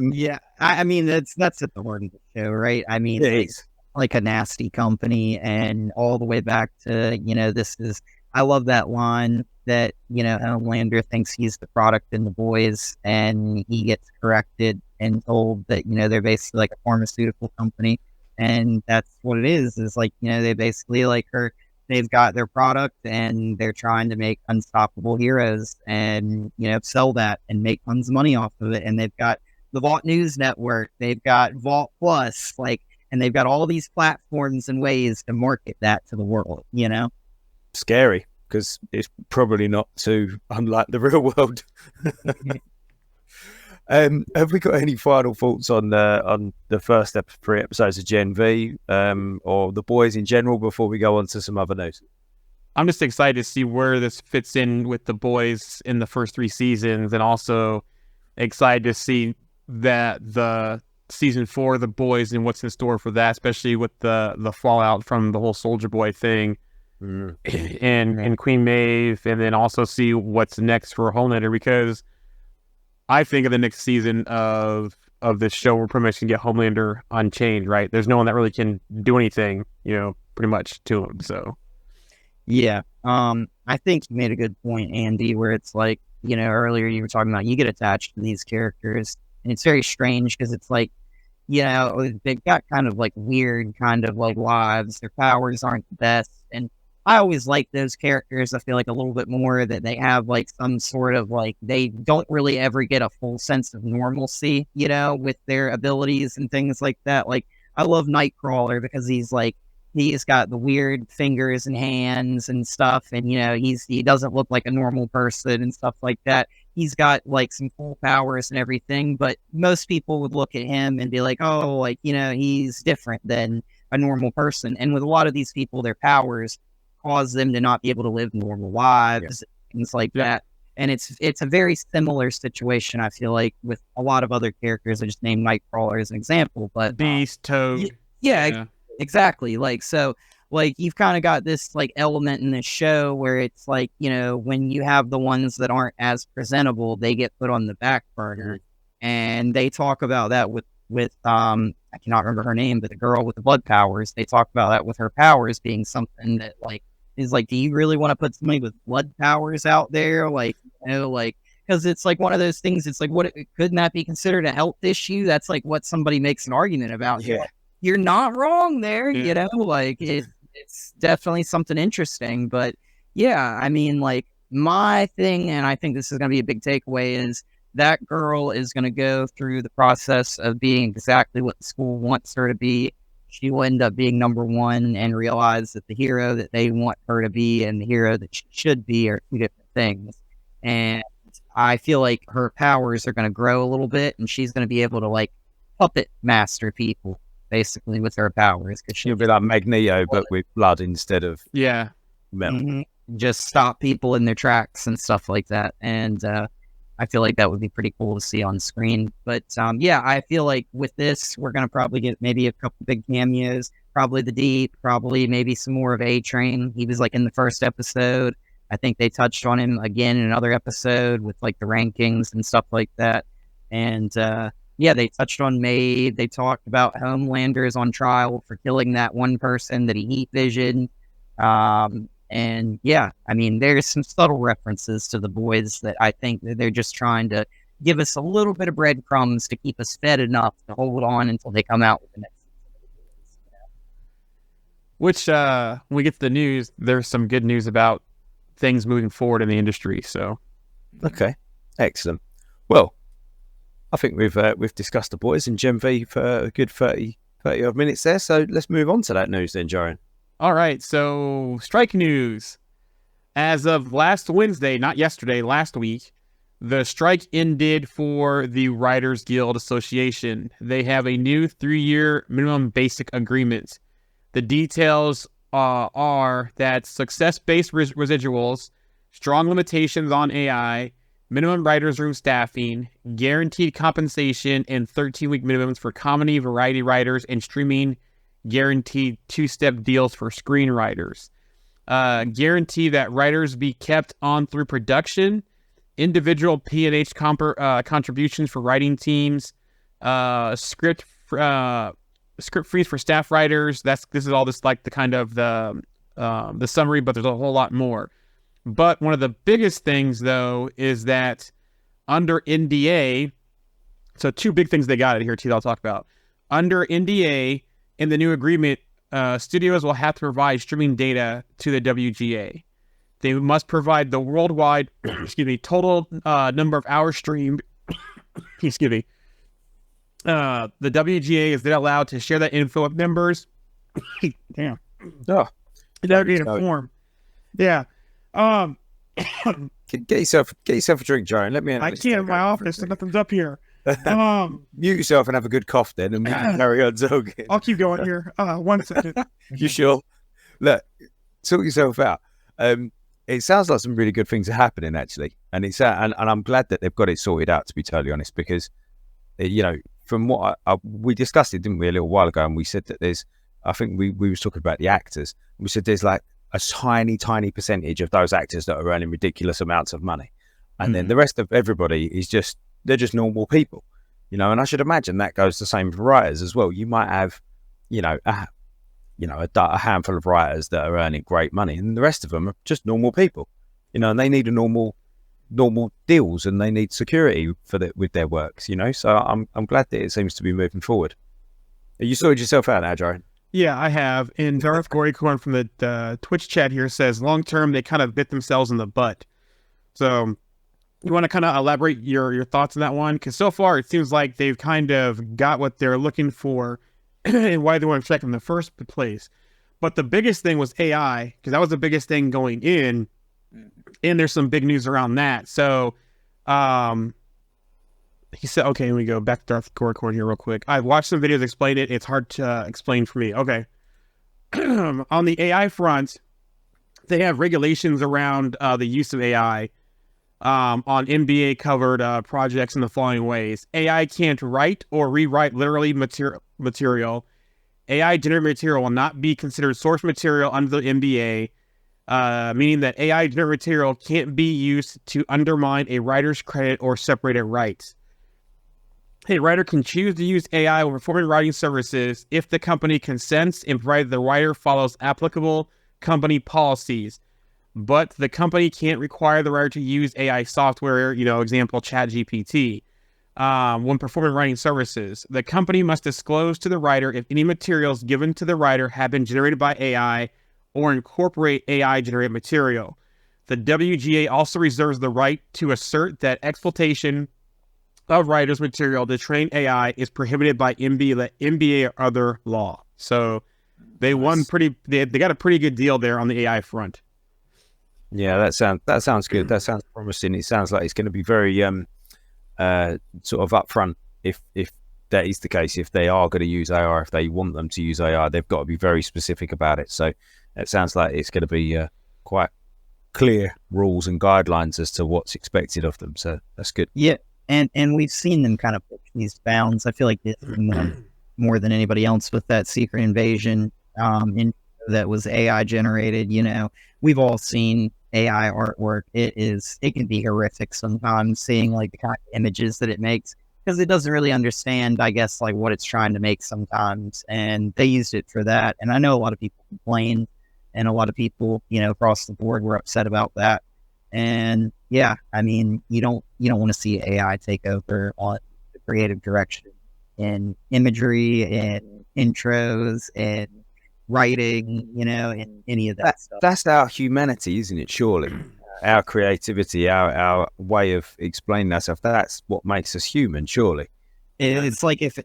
mean, that's at the heart of the show, right? I mean, it's like a nasty company, and all the way back to, you know, I love that line that, you know, Homelander thinks he's the product in The Boys, and he gets corrected and told that, you know, they're basically like a pharmaceutical company, and that's what it is like, you know, they basically like they've got their product and they're trying to make unstoppable heroes and, you know, sell that and make tons of money off of it. And they've got the Vault News Network, they've got Vault Plus, like, and they've got all these platforms and ways to market that to the world, you know? Scary, because it's probably not too unlike the real world. Have we got any final thoughts on the first 3 episodes of Gen V, or The Boys in general, before we go on to some other news? I'm just excited to see where this fits in with The Boys in the first 3 seasons, and also excited to see that the season 4 of The Boys and what's in store for that, especially with the fallout from the whole Soldier Boy thing and Queen Maeve, and then also see what's next for Homelander, because I think of the next season of this show, we're pretty much going to get Homelander unchained, right? There's no one that really can do anything, you know, pretty much to him. So, yeah. I think you made a good point, Andy, where it's like, earlier you were talking about, you get attached to these characters, and it's very strange because it's like, they've got kind of like weird kind of like lives. Their powers aren't the best. And I always like those characters. I feel like a little bit more that they have like some sort of like, they don't really ever get a full sense of normalcy, with their abilities and things like that. Like, I love Nightcrawler because he's got the weird fingers and hands and stuff. And, he doesn't look like a normal person and stuff like that. He's got like some cool powers and everything, but most people would look at him and be like, oh, like, he's different than a normal person. And with a lot of these people, their powers cause them to not be able to live normal lives, things like that. And it's a very similar situation, I feel like, with a lot of other characters. I just named Nightcrawler as an example, but Beast, Toad. Exactly. Like, so like you've kind of got this like element in this show where it's like, when you have the ones that aren't as presentable, they get put on the back burner. And they talk about that with I cannot remember her name, but the girl with the blood powers. They talk about that with her powers being something that like is like, do you really want to put somebody with blood powers out there? Like, because it's like one of those things. It's like, couldn't that be considered a health issue? That's like what somebody makes an argument about. Yeah. You're not wrong there, like it's definitely something interesting. But yeah, I mean, like my thing, and I think this is going to be a big takeaway, is that girl is going to go through the process of being exactly what the school wants her to be. She will end up being number one and realize that the hero that they want her to be and the hero that she should be are two different things. And I feel like her powers are going to grow a little bit, and she's going to be able to like puppet master people, basically, with her powers. She'll be like Magneto, but with blood instead of metal. Just stop people in their tracks and stuff like that. And I feel like that would be pretty cool to see on screen. But I feel like with this, we're going to probably get maybe a couple big cameos, probably the Deep, probably maybe some more of A-Train. He was like in the first episode. I think they touched on him again in another episode with like the rankings and stuff like that. And they touched on Maeve. They talked about Homelander is on trial for killing that one person that he heat visioned. And I mean, there's some subtle references to the boys that I think that they're just trying to give us a little bit of breadcrumbs to keep us fed enough to hold on until they come out with the next season. Which, when we get to the news, there's some good news about things moving forward in the industry. So, okay, excellent. Well, I think we've discussed the boys and genv for a good 30 odd minutes there. So let's move on to that news then, Jorian. All right, so strike news. As of last Wednesday, not yesterday, last week, the strike ended for the Writers Guild Association. They have a new 3-year minimum basic agreement. The details are that success-based residuals, strong limitations on AI, minimum writers' room staffing, guaranteed compensation, and 13-week minimums for comedy, variety writers, and streaming guaranteed 2-step deals for screenwriters. Guarantee that writers be kept on through production, individual P&H contributions for writing teams, script freeze for staff writers. This is all this like the kind of the summary, but there's a whole lot more. But one of the biggest things though is that under NDA, so two big things they got here too that I'll talk about. Under NDA, in the new agreement, studios will have to provide streaming data to the WGA. They must provide the worldwide, total number of hours streamed. excuse me. The WGA is then allowed to share that info with members. Damn. Oh, that in a form. Yeah. Get yourself a drink, Jorian. Let me. I can't in my office. So nothing's up here. Mute yourself and have a good cough then, and we can carry on talking. I'll keep going here. 1 second. You sure? Look, sort yourself out. It sounds like some really good things are happening actually, and and I'm glad that they've got it sorted out. To be totally honest, because from what we discussed it, didn't we, a little while ago, and we said that there's, I think we was talking about the actors. We said there's like a tiny percentage of those actors that are earning ridiculous amounts of money, and then the rest of everybody is they're just normal people, and I should imagine that goes the same for writers as well. You might have, a handful of writers that are earning great money, and the rest of them are just normal people, and they need a normal normal deals and they need security with their works, you know. So I'm glad that it seems to be moving forward. You sorted yourself out now, Joe? Yeah, I have. And Darth Gorycorn from the Twitch chat here says, long term, they kind of bit themselves in the butt. So you want to kind of elaborate your thoughts on that one? Because so far, it seems like they've kind of got what they're looking for and why they want to check in the first place. But the biggest thing was AI, because that was the biggest thing going in. And there's some big news around that. So he said, okay, here we go. Back to Darth Gorycorn here real quick. I watched some videos explain it. It's hard to explain for me. Okay. On the AI front, they have regulations around the use of AI on NBA covered projects in the following ways. AI can't write or rewrite literally material. AI generated material will not be considered source material under the NBA, meaning that AI generated material can't be used to undermine a writer's credit or separated rights. A writer can choose to use AI when performing writing services if the company consents and provided the writer follows applicable company policies. But the company can't require the writer to use AI software, example, ChatGPT, when performing writing services. The company must disclose to the writer if any materials given to the writer have been generated by AI or incorporate AI-generated material. The WGA also reserves the right to assert that exploitation of writers' material to train AI is prohibited by NBA or other law. So they won they got a pretty good deal there on the AI front. Yeah, that sounds good. That sounds promising. It sounds like it's going to be very sort of upfront if that is the case. If they are going to use AI, if they want them to use AI, they've got to be very specific about it. So it sounds like it's going to be quite clear rules and guidelines as to what's expected of them. So that's good. Yeah. And we've seen them kind of push these bounds. I feel like this more than anybody else with that Secret Invasion that was AI generated. We've all seen AI artwork. It can be horrific sometimes, seeing like the kind of images that it makes, because it doesn't really understand, I guess, like what it's trying to make sometimes. And they used it for that. And I know a lot of people complained, and a lot of people, across the board were upset about that. And yeah, I mean, you don't want to see AI take over on the creative direction in imagery and intros and writing, and any of that stuff. That's our humanity, isn't it? Surely, our creativity, our way of explaining ourselves. That's what makes us human. Surely, it's like if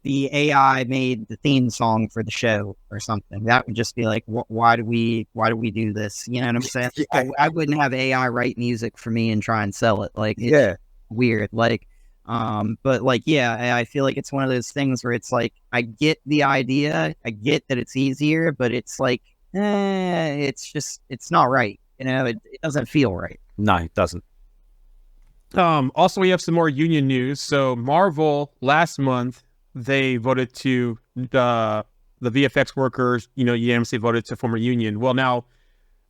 the AI made the theme song for the show or something, that would just be like, why do we do this? You know what I'm saying? Yeah. I wouldn't have AI write music for me and try and sell it. Like, it's weird. Like, but like, yeah, I feel like it's one of those things where it's like, I get the idea, I get that it's easier, but it's like, it's not right. It doesn't feel right. No, it doesn't. Also, we have some more union news. So Marvel last month, they voted to the VFX workers, unanimously voted to form a union. Well, now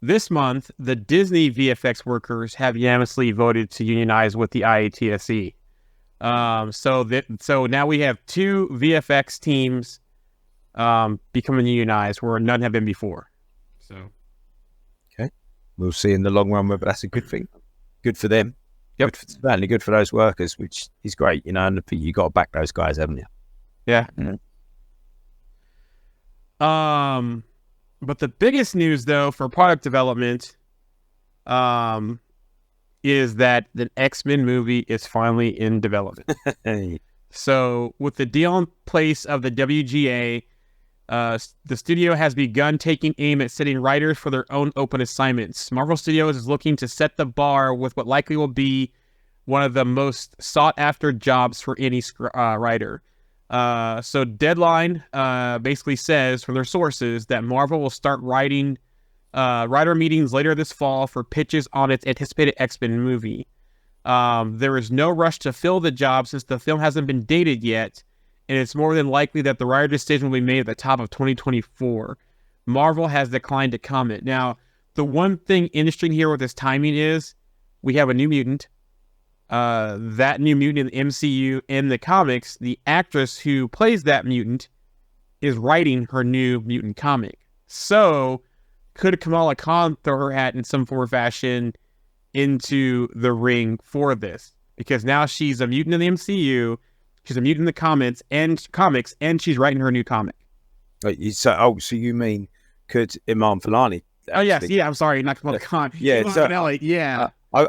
this month, the Disney VFX workers have unanimously voted to unionize with the IATSE. So now we have two VFX teams becoming unionized where none have been before. So, okay, we'll see in the long run whether that's a good thing. Good for them. Yep, certainly good for those workers, which is great. And you got to back those guys, haven't you? Yeah. Mm-hmm. But the biggest news, though, for product development, is that the X-Men movie is finally in development. So, with the deal in place of the WGA, the studio has begun taking aim at setting writers for their own open assignments. Marvel Studios is looking to set the bar with what likely will be one of the most sought-after jobs for any writer. So Deadline basically says from their sources that Marvel will start writing writer meetings later this fall for pitches on its anticipated X-Men movie. There is no rush to fill the job since the film hasn't been dated yet, and it's more than likely that the writer decision will be made at the top of 2024. Marvel has declined to comment. Now, the one thing interesting here with this timing is we have a new mutant. That new mutant in the MCU in the comics, the actress who plays that mutant is writing her new mutant comic. So, could Kamala Khan throw her hat in some form or fashion into the ring for this, because now she's a mutant in the MCU, she's a mutant in the comics, and she's writing her new comic. So you mean could Iman Vellani? Oh yes, yeah. I'm sorry, not Kamala Khan. Yeah, Iman so, Vellani, yeah. I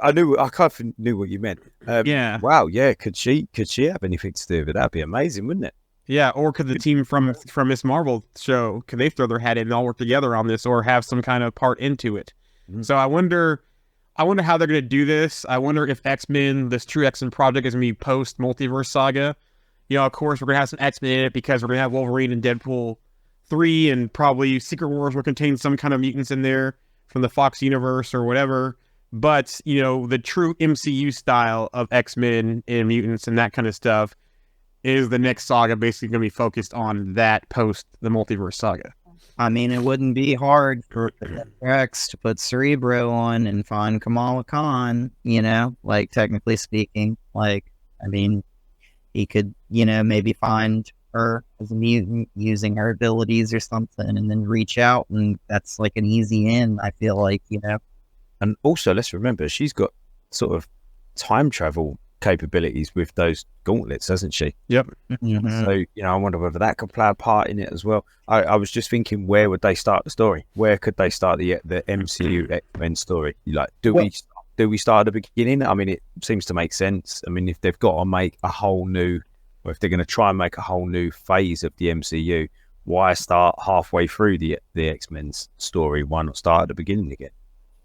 kind of knew what you meant. Yeah. Wow. Yeah. Could she have anything to do with it? That'd be amazing, wouldn't it? Yeah. Or could the team from Miss Marvel show, could they throw their hat in and all work together on this, or have some kind of part into it? Mm-hmm. So I wonder how they're going to do this. I wonder if X-Men, this true X-Men project, is going to be post multiverse saga. You know, of course, we're going to have some X-Men in it because we're going to have Wolverine and Deadpool 3, and probably Secret Wars will contain some kind of mutants in there from the Fox universe or whatever. But, you know, the true MCU style of X-Men and mutants and that kind of stuff is the next saga basically going to be focused on that post the multiverse saga. I mean, it wouldn't be hard for X to put Cerebro on and find Kamala Khan, you know, like, technically speaking. Like, I mean, he could, you know, maybe find her as a mutant using her abilities or something, and then reach out, and that's like an easy in, I feel like, you know. And also, let's remember, she's got sort of time travel capabilities with those gauntlets, hasn't she? Yep. Mm-hmm. So, you know, I wonder whether that could play a part in it as well. I was just thinking, where would they start the story? Where could they start the MCU X-Men story? Like, do we start at the beginning? I mean, it seems to make sense. I mean, if they've got to make a whole new, or if they're going to try and make a whole new phase of the MCU, why start halfway through the X-Men's story? Why not start at the beginning again?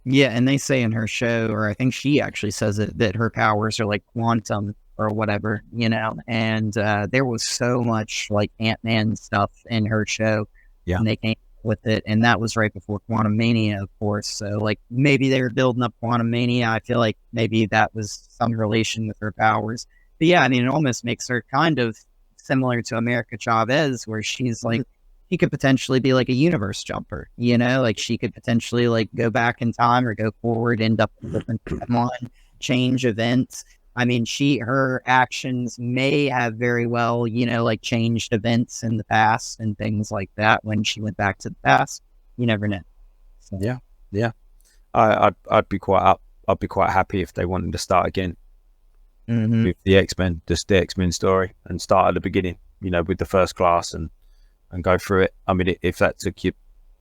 Yeah, and they say in her show, or I think she actually says it, that her powers are like quantum or whatever, you know, and there was so much like Ant-Man stuff in her show, and they came with it, and that was right before Quantum Mania, of course, so like maybe they were building up Quantum Mania. I feel like maybe that was some relation with her powers, but yeah, I mean, it almost makes her kind of similar to America Chavez, where she's like, he could potentially be like a universe jumper, you know, like she could potentially like go back in time or go forward, end up in a different timeline, change events. I mean, her actions may have very well, you know, like changed events in the past and things like that when she went back to the past. You never know. So. Yeah. I'd be quite happy if they wanted to start again with the X-Men, just the X-Men story, and start at the beginning, you know, with the First Class and go through it. I mean, if that took you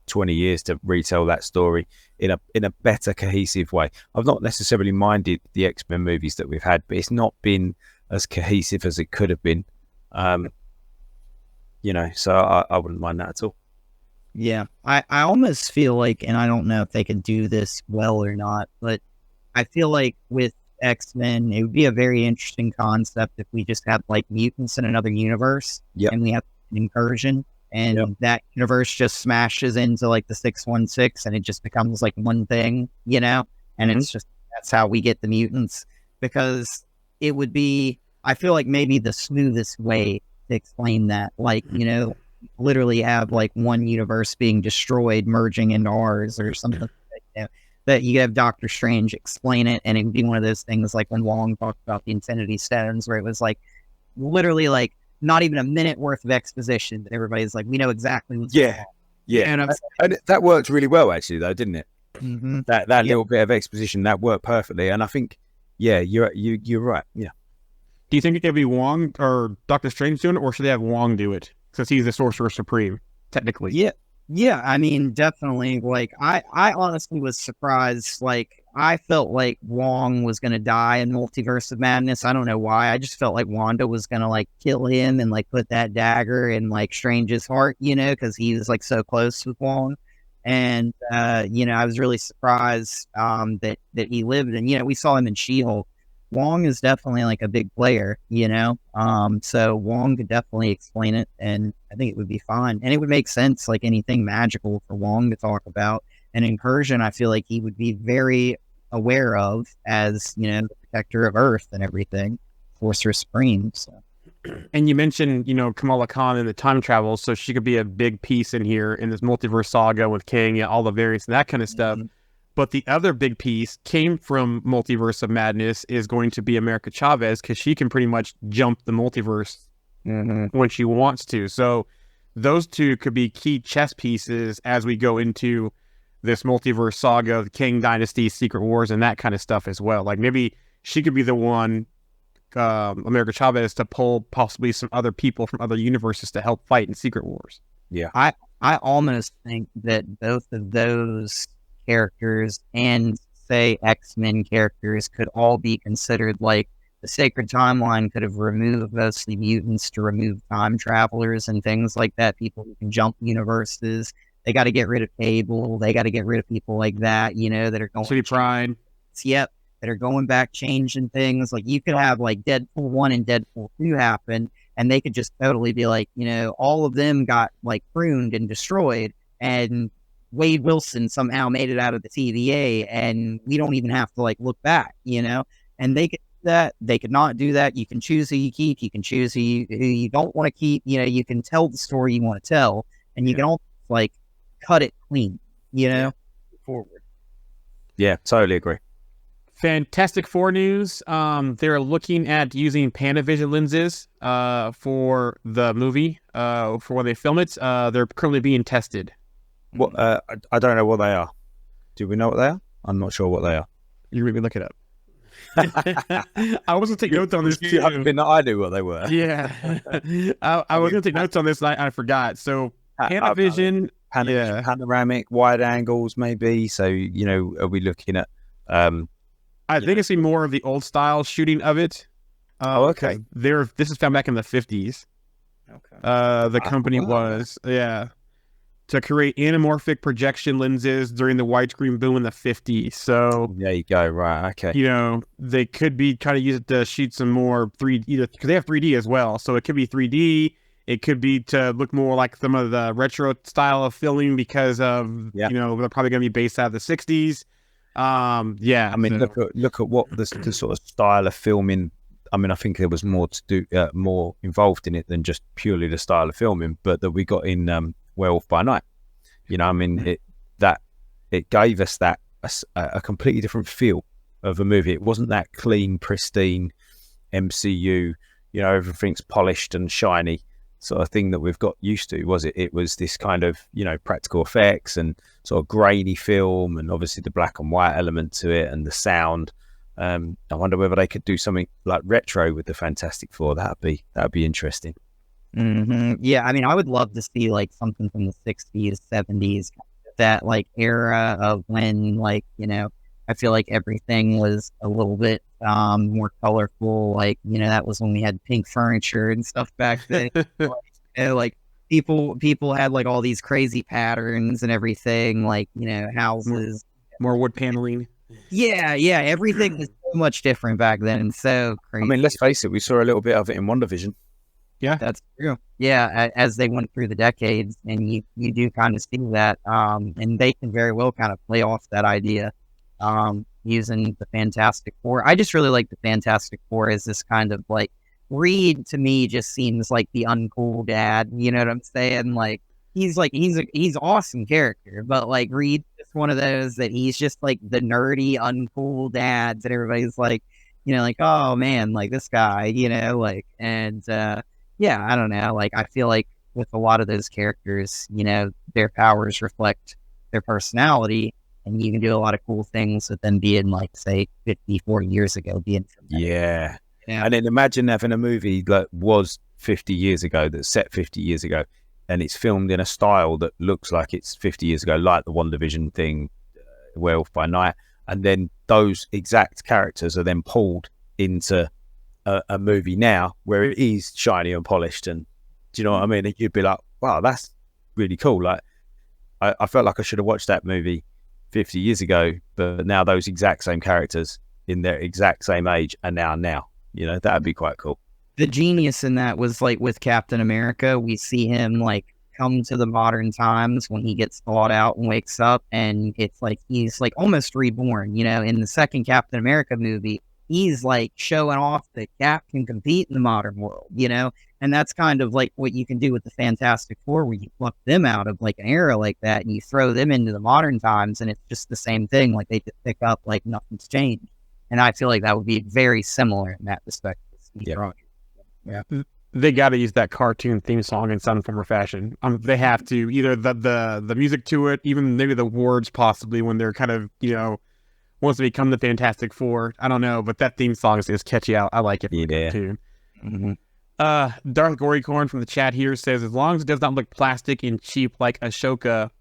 20 years to retell that story in a better cohesive way. I've not necessarily minded the X-Men movies that we've had, but it's not been as cohesive as it could have been. You know, so I wouldn't mind that at all. Yeah, I almost feel like, and I don't know if they could do this well or not, but I feel like with X-Men, it would be a very interesting concept if we just had like mutants in another universe, and we have an incursion, and that universe just smashes into like the 616, and it just becomes like one thing, you know, and it's just, that's how we get the mutants, because it would be, I feel like maybe the smoothest way to explain that, like, you know, literally have like one universe being destroyed merging into ours or something like that, you know, that you have Doctor Strange explain it, and it would be one of those things like when Wong talked about the Infinity Stones, where it was like literally like not even a minute worth of exposition, but everybody's like, we know exactly what's going on. And that worked really well actually though, didn't it? That little bit of exposition, that worked perfectly, and I think you're right. Do you think it could be Wong or Doctor Strange doing it, or should they have Wong do it since he's the Sorcerer Supreme technically? Yeah, I mean, definitely. Like, I honestly was surprised. Like, I felt like Wong was going to die in Multiverse of Madness. I don't know why. I just felt like Wanda was going to, like, kill him and, like, put that dagger in, like, Strange's heart, you know, because he was, like, so close with Wong. And, you know, I was really surprised that he lived. And, you know, we saw him in She-Hulk. Wong is definitely like a big player, you know, so Wong could definitely explain it, and I think it would be fine, and it would make sense, like anything magical for Wong to talk about. An incursion, I feel like he would be very aware of, as, you know, the protector of Earth and everything, Sorcerer Supreme. So. And you mentioned, you know, Kamala Khan and the time travel, so she could be a big piece in here in this multiverse saga with Kang, all the variants and that kind of stuff. But the other big piece came from Multiverse of Madness is going to be America Chavez, because she can pretty much jump the multiverse when she wants to. So those two could be key chess pieces as we go into this multiverse saga, the Kang Dynasty, Secret Wars, and that kind of stuff as well. Like maybe she could be the one, America Chavez, to pull possibly some other people from other universes to help fight in Secret Wars. Yeah. I almost think that both of those characters and, say, X-Men characters could all be considered like the Sacred Timeline could have removed mostly mutants to remove time travelers and things like that, people who can jump universes. They got to get rid of Cable. They got to get rid of people like that, that are going... City Pride. Yep, that are going back, changing things. Like, you could have, like, Deadpool 1 and Deadpool 2 happen, and they could just totally be like, all of them got, like, pruned and destroyed, and Wade Wilson somehow made it out of the TVA, and we don't even have to, like, look back, And they could do that. They could not do that. You can choose who you keep. You can choose who you don't want to keep. You can tell the story you want to tell, and you can also, like, cut it clean, forward. Yeah, totally agree. Fantastic Four news. They're looking at using Panavision lenses for the movie for when they film it. They're currently being tested. What? I don't know what they are. Do we know what they are? I'm not sure what they are. You really look it up. I was going to take notes on this too. I knew what they were. Yeah. I was going to take notes on this and I forgot. So Panavision... panoramic, wide angles, maybe. So, are we looking at... I think I see more of the old style shooting of it. Okay. This is found back in the 50s. Okay. The company was, to create anamorphic projection lenses during the widescreen boom in the 50s. So there you go. Right. Okay. They could be trying to use it to shoot some more 3D, because they have 3D as well. So it could be 3D. It could be to look more like some of the retro style of filming because of, they're probably going to be based out of the 60s. I mean, look at what the sort of style of filming. I mean, I think there was more to do, more involved in it than just purely the style of filming, but that we got in Werewolf by Night. I mean, it gave us that a completely different feel of a movie. It wasn't that clean, pristine MCU. Everything's polished and shiny sort of thing that we've got used to, was it? It was this kind of, practical effects and sort of grainy film, and obviously the black and white element to it and the sound. I wonder whether they could do something like retro with the Fantastic Four. That'd be interesting. Mm-hmm. Yeah, I mean, I would love to see like something from the 60s, 70s, that like era of when, like, I feel like everything was a little bit more colorful. Like, that was when we had pink furniture and stuff back then. Like people had like all these crazy patterns and everything, like, houses. More wood paneling. Yeah. Everything was so much different back then and so crazy. I mean, let's face it, we saw a little bit of it in WandaVision. Yeah, that's true. Yeah, as they went through the decades, and you do kind of see that, and they can very well kind of play off that idea. Using the Fantastic Four. I just really like the Fantastic Four as this kind of like, Reed to me just seems like the uncool dad, you know what I'm saying? Like he's awesome character, but like Reed's just one of those that he's just like the nerdy, uncool dads that everybody's like, like, oh man, like this guy, and I don't know, like I feel like with a lot of those characters, their powers reflect their personality. And you can do a lot of cool things with them being like, say, 50, 40 years ago. Yeah. And then imagine having a movie that was 50 years ago, that's set 50 years ago, and it's filmed in a style that looks like it's 50 years ago, like the WandaVision thing, Werewolf by Night. And then those exact characters are then pulled into a movie now where it is shiny and polished. And do you know what I mean? And you'd be like, wow, that's really cool. Like, I felt like I should have watched that movie 50 years ago, but now those exact same characters in their exact same age are now, that'd be quite cool. The genius in that was like with Captain America, we see him like come to the modern times when he gets thawed out and wakes up, and it's like he's like almost reborn. In the second Captain America movie, he's like showing off that Cap can compete in the modern world, and that's kind of like what you can do with the Fantastic Four, where you pluck them out of like an era like that and you throw them into the modern times, and it's just the same thing. Like they just pick up like nothing's changed. And I feel like that would be very similar in that respect. Yeah. They got to use that cartoon theme song in some form or fashion. They have to, either the music to it, even maybe the words possibly, when they're kind of, wants to become the Fantastic Four. I don't know, but that theme song is catchy. I like it. Yeah. Too. Mm-hmm. Darth Gorycorn from the chat here says, as long as it does not look plastic and cheap like Ashoka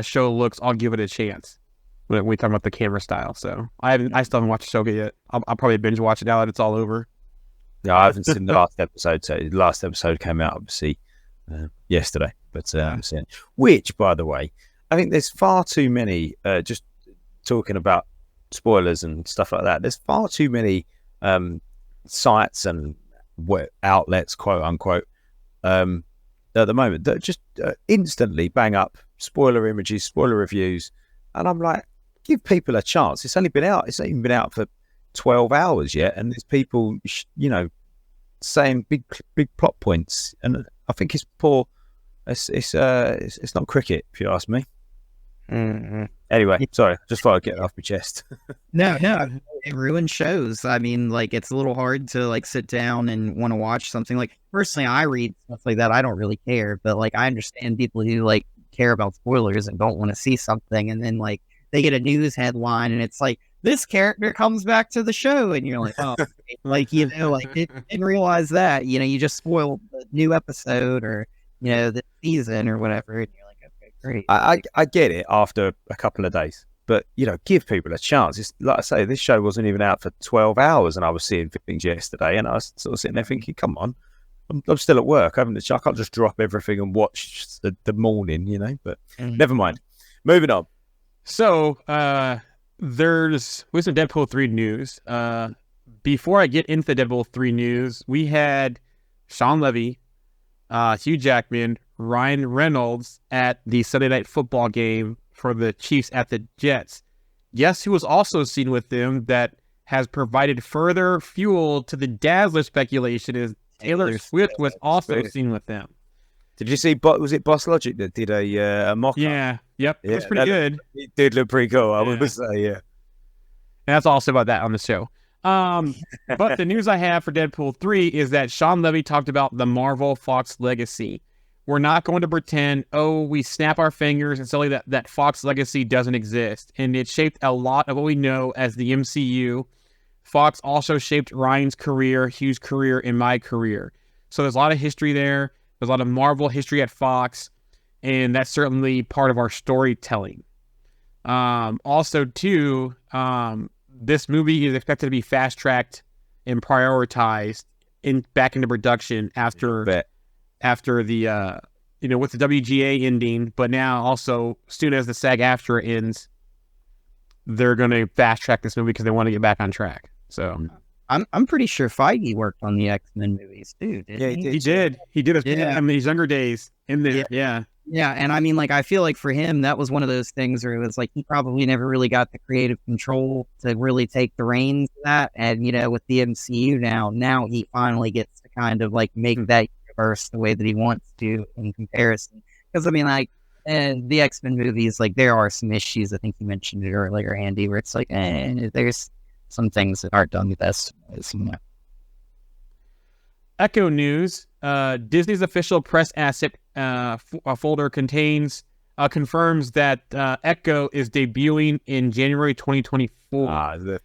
show looks, I'll give it a chance. When we talk about the camera style, so I still haven't watched Ashoka yet. I'll probably binge watch it now that it's all over. Yeah, I haven't seen the last episode. So the last episode came out obviously yesterday, but which, by the way, I think there's far too many. Just talking about spoilers and stuff like that. There's far too many sites and outlets, quote unquote, at the moment that just instantly bang up spoiler images, spoiler reviews, and I'm like, give people a chance. It's only been out. It's not even been out for 12 hours yet, and there's people, saying big plot points, and I think it's poor. It's not cricket, if you ask me. Mm-hmm. Anyway, sorry, just thought I'd get it off my chest. No, it ruins shows. I mean, like, it's a little hard to like sit down and want to watch something. Like, personally, I read stuff like that. I don't really care, but like, I understand people who like care about spoilers and don't want to see something, and then like they get a news headline and it's like, this character comes back to the show, and you're like, oh, like, didn't realize that, you just spoiled the new episode or the season or whatever, and you're like, okay, great. I get it after a couple of days, but give people a chance. It's like I say, this show wasn't even out for 12 hours, and I was seeing things yesterday, and I was sort of sitting there thinking, come on, I'm still at work. I can't just drop everything and watch the morning, but never mind. Moving on. So, there's some Deadpool 3 news. Before I get into the Deadpool 3 news, we had Sean Levy, Hugh Jackman, Ryan Reynolds at the Sunday Night Football game for the Chiefs at the Jets. Guess who was also seen with them that has provided further fuel to the Dazzler speculation is Taylor Swift was also seen with them. Did you see? Was it Boss Logic that did a mock-up? Yeah. Yep. It was pretty good. It did look pretty cool. I would say, yeah. And that's also about that on the show. But the news I have for Deadpool 3 is that Sean Levy talked about the Marvel Fox legacy. We're not going to pretend, we snap our fingers and say that Fox legacy doesn't exist. And it shaped a lot of what we know as the MCU. Fox also shaped Ryan's career, Hugh's career, and my career. So there's a lot of history there. There's a lot of Marvel history at Fox, and that's certainly part of our storytelling. Also, too, this movie is expected to be fast-tracked and prioritized back into production after the with the WGA ending, but now also soon as the SAG-AFTRA ends, they're going to fast-track this movie because they want to get back on track. So I'm pretty sure Feige worked on the X-Men movies too. He did in his younger days in there. Yeah, and I mean, like, I feel like for him, that was one of those things where it was like he probably never really got the creative control to really take the reins of that. And, with the MCU now he finally gets to kind of like make that universe the way that he wants to in comparison. Because, I mean, like, the X-Men movies, like, there are some issues. I think you mentioned it earlier, Andy, where it's like, there's some things that aren't done the best. Echo News, Disney's official press asset folder confirms that Echo is debuting in January 2024.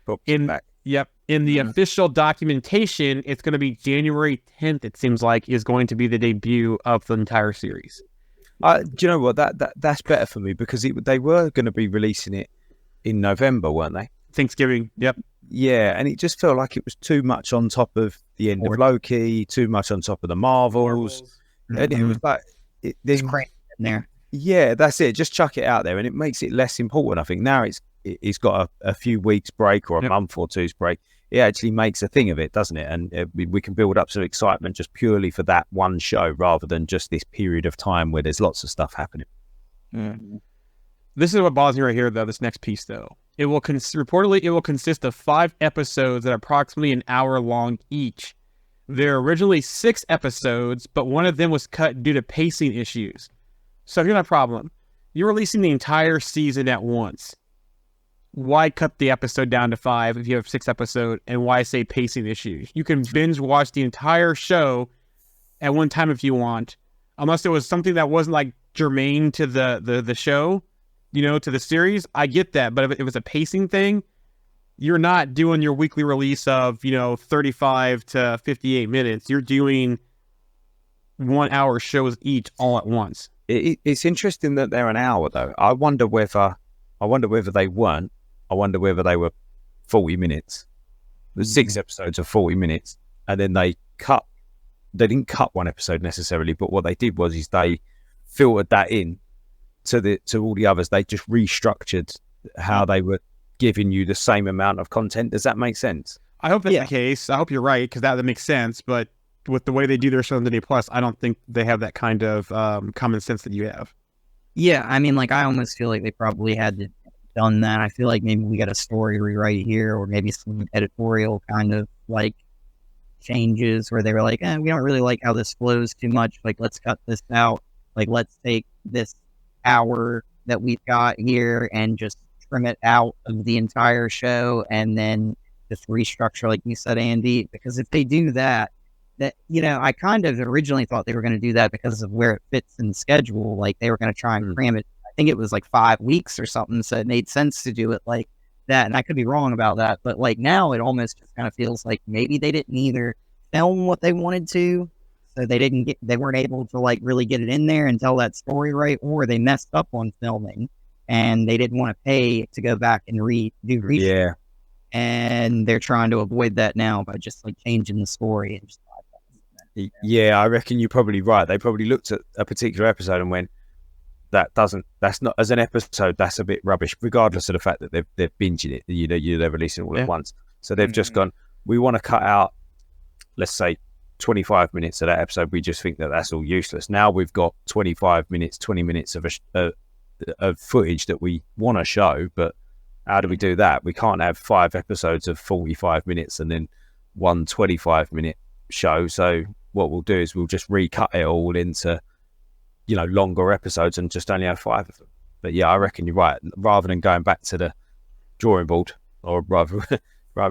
In the official documentation, it's going to be January 10th, it seems like, is going to be the debut of the entire series. Do you know what? That's better for me because they were going to be releasing it in November, weren't they? Thanksgiving, yep. Yeah, and it just felt like it was too much on top of the end of Loki, too much on top of the Marvels. And it was like there's crank in there. Yeah, that's it. Just chuck it out there, and it makes it less important. I think now it's got a few weeks break or a month or two's break. It actually makes a thing of it, doesn't it? And we can build up some excitement just purely for that one show, rather than just this period of time where there's lots of stuff happening. Mm-hmm. This is what bothers me right here, though. This next piece, though. Reportedly, it will consist of 5 episodes that are approximately an hour long each. There are originally 6 episodes, but one of them was cut due to pacing issues. So here's my problem. You're releasing the entire season at once. Why cut the episode down to 5 if you have 6 episodes, and why say pacing issues? You can binge watch the entire show at one time if you want, unless it was something that wasn't like germane to the show, to the series. I get that, but if it was a pacing thing, you're not doing your weekly release of 35 to 58 minutes. You're doing 1 hour shows each all at once. It's interesting that they're an hour though. I wonder whether they weren't. I wonder whether they were 40 minutes. There's 6 episodes of 40 minutes, and then they didn't cut one episode necessarily, but what they did was they filtered that in to all the others. They just restructured how they were giving you the same amount of content. Does that make sense? I hope that's the case. I hope you're right, because that makes sense. But with the way they do their show on Disney Plus, I don't think they have that kind of common sense that you have. Yeah, I mean, like, I almost feel like they probably had to done that. I feel like maybe we got a story rewrite here, or maybe some editorial kind of like changes where they were like, we don't really like how this flows too much. Like, let's cut this out. Like, let's take this hour that we've got here and just trim it out of the entire show, and then just restructure, like you said, Andy. Because if they do that, I kind of originally thought they were going to do that because of where it fits in the schedule. Like, they were going to try and cram it. I think it was like 5 weeks or something, so it made sense to do it like that. And I could be wrong about that, but like now it almost just kind of feels like maybe they didn't either film what they wanted to, so they weren't able to like really get it in there and tell that story right, or they messed up on filming and they didn't want to pay to go back and do research. Yeah. And they're trying to avoid that now by just like changing the story and just I reckon you're probably right. They probably looked at a particular episode and went, that's not, as an episode, that's a bit rubbish, regardless of the fact that they're binging it, they're releasing it all at once. So they've just gone, we want to cut out, let's say 25 minutes of that episode. We just think that that's all useless. Now we've got 25 minutes, 20 minutes of footage that we want to show, but how do we do that? We can't have 5 episodes of 45 minutes and then one 25-minute show. So what we'll do is we'll just recut it all into longer episodes and just only have 5 of them. But yeah, I reckon you're right. Rather than going back to the drawing board, or rather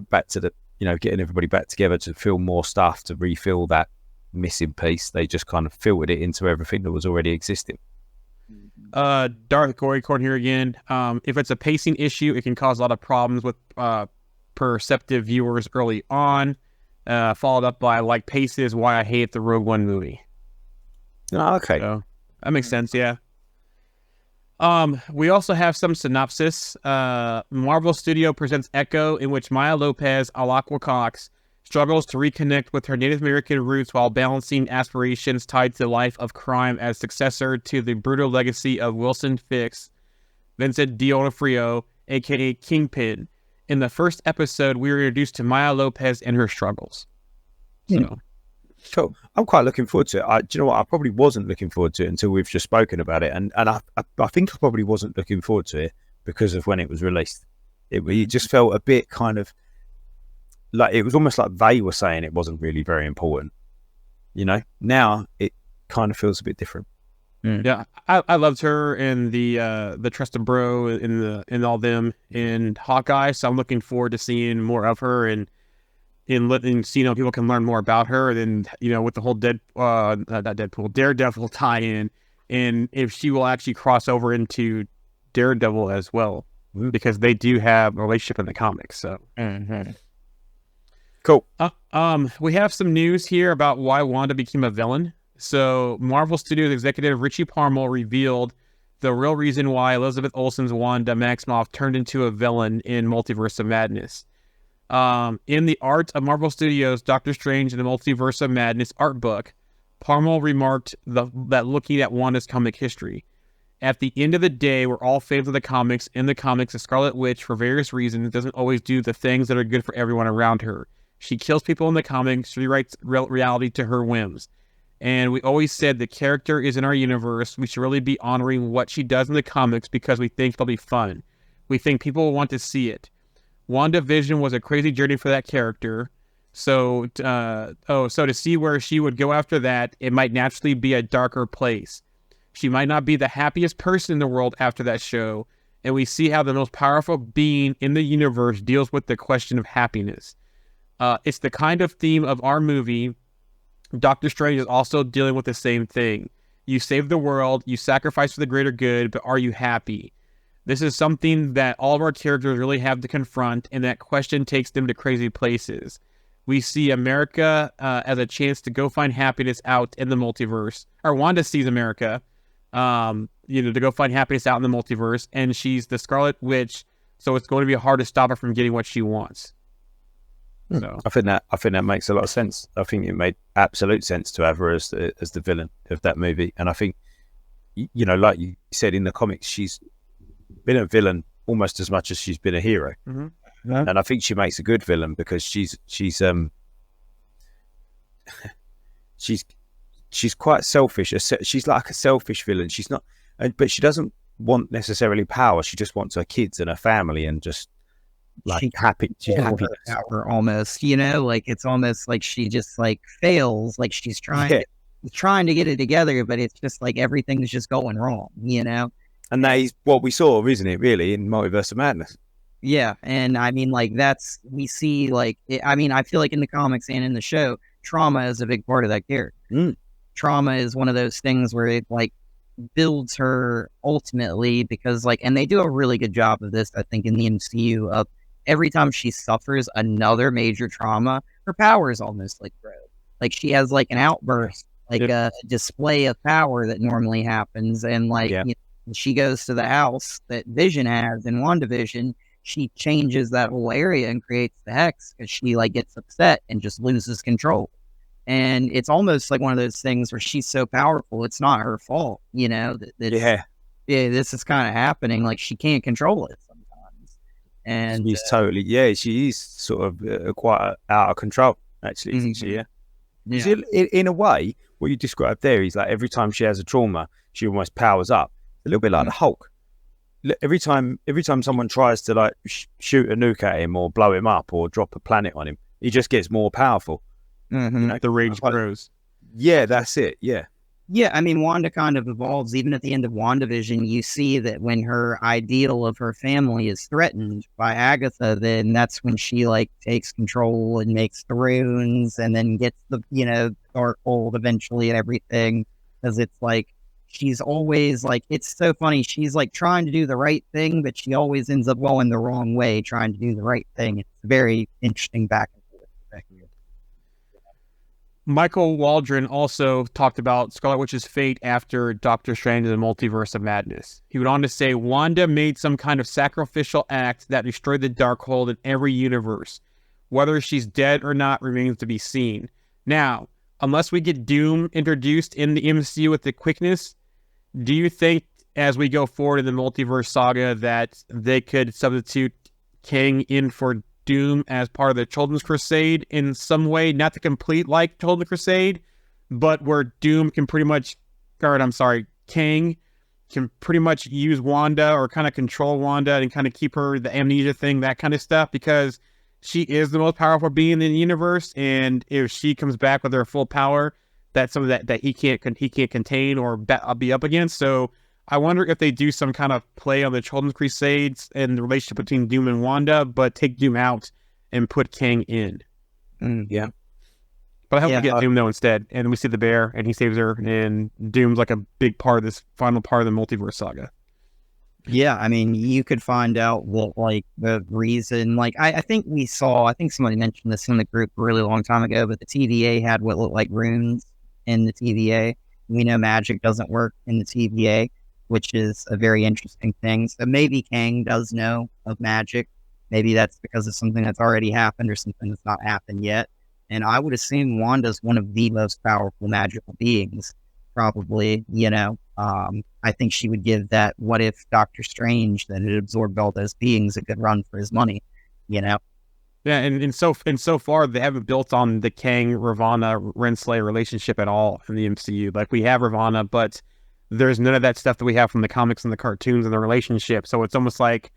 back to the getting everybody back together to film more stuff to refill that missing piece, they just kind of filtered it into everything that was already existing. Darth Gorycorn here again. If it's a pacing issue, it can cause a lot of problems with perceptive viewers early on. Followed up by, like, pace is why I hate the Rogue One movie. Oh, okay. So, that makes sense, yeah. We also have some synopsis. Marvel Studio presents Echo, in which Maya Lopez, Alaqua Cox, struggles to reconnect with her Native American roots while balancing aspirations tied to the life of crime as successor to the brutal legacy of Wilson Fisk, Vincent D'Onofrio, a.k.a. Kingpin. In the first episode, we were introduced to Maya Lopez and her struggles. Cool. I'm quite looking forward to it. Do you know what? I probably wasn't looking forward to it until we've just spoken about it, and I think I probably wasn't looking forward to it because of when it was released. It just felt a bit kind of like it was almost like they were saying it wasn't really very important. Now it kind of feels a bit different. Yeah, I loved her in the Trusted Bro in all them in Hawkeye, so I'm looking forward to seeing more of her and letting people can learn more about her. And then with the whole Daredevil tie-in, and if she will actually cross over into Daredevil as well, because they do have a relationship in the comics. So cool. We have some news here about why Wanda became a villain. So Marvel Studios executive Richie Parmel revealed the real reason why Elizabeth Olsen's Wanda Maximoff turned into a villain in Multiverse of Madness. In the art of Marvel Studios' Doctor Strange and the Multiverse of Madness art book, Parmel remarked that looking at Wanda's comic history, at the end of the day, we're all fans of the comics. In the comics, the Scarlet Witch, for various reasons, doesn't always do the things that are good for everyone around her. She kills people in the comics. She rewrites reality to her whims. And we always said the character is in our universe. We should really be honoring what she does in the comics because we think it'll be fun. We think people will want to see it. WandaVision was a crazy journey for that character. So to see where she would go after that, it might naturally be a darker place. She might not be the happiest person in the world after that show. And we see how the most powerful being in the universe deals with the question of happiness. It's the kind of theme of our movie Doctor Strange is also dealing with the same thing. You save the world, you sacrifice for the greater good, but are you happy? This is something that all of our characters really have to confront, and that question takes them to crazy places. We see America as a chance to go find happiness out in the multiverse. Or Wanda sees America, to go find happiness out in the multiverse, and she's the Scarlet Witch, so it's going to be hard to stop her from getting what she wants. So I think that makes a lot of sense. I think it made absolute sense to have her as the villain of that movie. And I think, like you said in the comics, she's been a villain almost as much as she's been a hero. Mm-hmm. Yeah. And I think she makes a good villain because she's quite selfish. She's like a selfish villain. She's not, but she doesn't want necessarily power. She just wants her kids and her family and just happy. She's happy. Power almost, like it's almost like she just like fails. Like she's trying to get it together, but it's just like everything's just going wrong, And that is what we saw, isn't it? Really, in Multiverse of Madness. Yeah, and I mean, like we see, I feel like in the comics and in the show, trauma is a big part of that character. Trauma is one of those things where it like builds her ultimately because and they do a really good job of this, I think, in the MCU of every time she suffers another major trauma, her powers almost grow. Like she has like an outburst, a display of power that normally happens, and she goes to the house that Vision has in WandaVision. She changes that whole area and creates the hex because she gets upset and just loses control. And it's almost like one of those things where she's so powerful, it's not her fault, this is kind of happening. Like she can't control it sometimes. And she's she is sort of quite out of control, actually, isn't she? Yeah. In a way, what you described there is like every time she has a trauma, she almost powers up. A little bit like the Hulk. Every time someone tries to shoot a nuke at him or blow him up or drop a planet on him, he just gets more powerful. Mm-hmm. The rage grows. Yeah, that's it. Yeah. Yeah, I mean, Wanda kind of evolves. Even at the end of WandaVision, you see that when her ideal of her family is threatened by Agatha, then that's when she takes control and makes the runes and then gets the Darkhold eventually and everything, because it's she's always it's so funny. She's trying to do the right thing, but she always ends up going the wrong way trying to do the right thing. It's very interesting back and forth. Michael Waldron also talked about Scarlet Witch's fate after Doctor Strange in the Multiverse of Madness. He went on to say, Wanda made some kind of sacrificial act that destroyed the Darkhold in every universe. Whether she's dead or not remains to be seen. Now, unless we get Doom introduced in the MCU with the quickness, do you think as we go forward in the multiverse saga that they could substitute Kang in for Doom as part of the Children's Crusade in some way? Not the complete Children's Crusade, but where Doom can pretty much, Kang can pretty much use Wanda or kind of control Wanda and kind of keep her, the amnesia thing, that kind of stuff, because she is the most powerful being in the universe, and if she comes back with her full power, that's something that he can't contain or be up against. So I wonder if they do some kind of play on the Children's Crusades and the relationship between Doom and Wanda, but take Doom out and put Kang in. Yeah. But I hope we get Doom, though, instead. And we see the bear, and he saves her, and Doom's a big part of this final part of the multiverse saga. Yeah, I mean, you could find out what, the reason, I think somebody mentioned this in the group a really long time ago, but the TVA had what looked like runes in the TVA. We know magic doesn't work in the TVA, which is a very interesting thing. So maybe Kang does know of magic. Maybe that's because of something that's already happened or something that's not happened yet. And I would assume Wanda's one of the most powerful magical beings, probably, I think she would give that what if Doctor Strange that had absorbed all those beings a good run for his money, Yeah, and so far they haven't built on the Kang, Ravonna, Renslayer relationship at all in the MCU. We have Ravonna, but there's none of that stuff that we have from the comics and the cartoons and the relationship. So it's almost like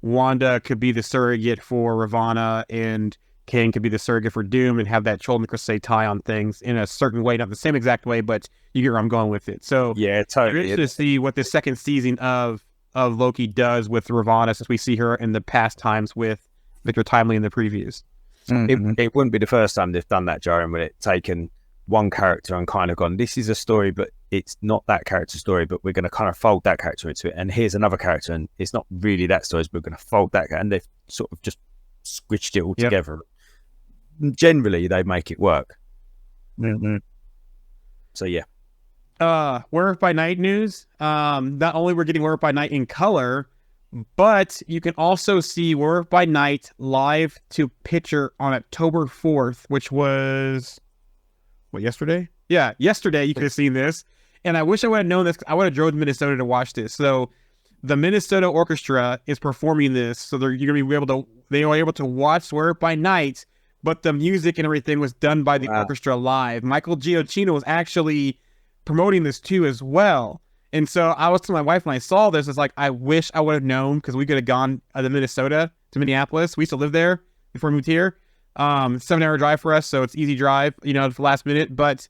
Wanda could be the surrogate for Ravonna and Kang could be the surrogate for Doom and have that Children's Crusade tie on things in a certain way, not the same exact way, but you get where I'm going with it. So yeah, totally. I'm interested to see what the second season of Loki does with Ravonna, since we see her in the past times with Victor Timely in the previews. It wouldn't be the first time they've done that, Jaren, with it taken one character and kind of gone, this is a story, but it's not that character's story, but we're going to kind of fold that character into it. And here's another character, and it's not really that story, but we're going to fold that. And they've sort of just squished it all together. Generally, they make it work. Mm-hmm. So, yeah. Werewolf by Night news. Not only we're getting Werewolf by Night in color, but you can also see Werewolf by Night live to picture on October 4th, which was yesterday? Yeah, yesterday you could have seen this. And I wish I would have known this. I would have drove to Minnesota to watch this. So the Minnesota Orchestra is performing this. So they were able to watch Werewolf by Night, but the music and everything was done by the orchestra live. Michael Giacchino was actually promoting this too as well. And so I was telling my wife when I saw this, it's like, I wish I would have known, because we could have gone to Minnesota, to Minneapolis. We used to live there before we moved here. 7-hour drive for us, so it's easy drive, for the last minute, but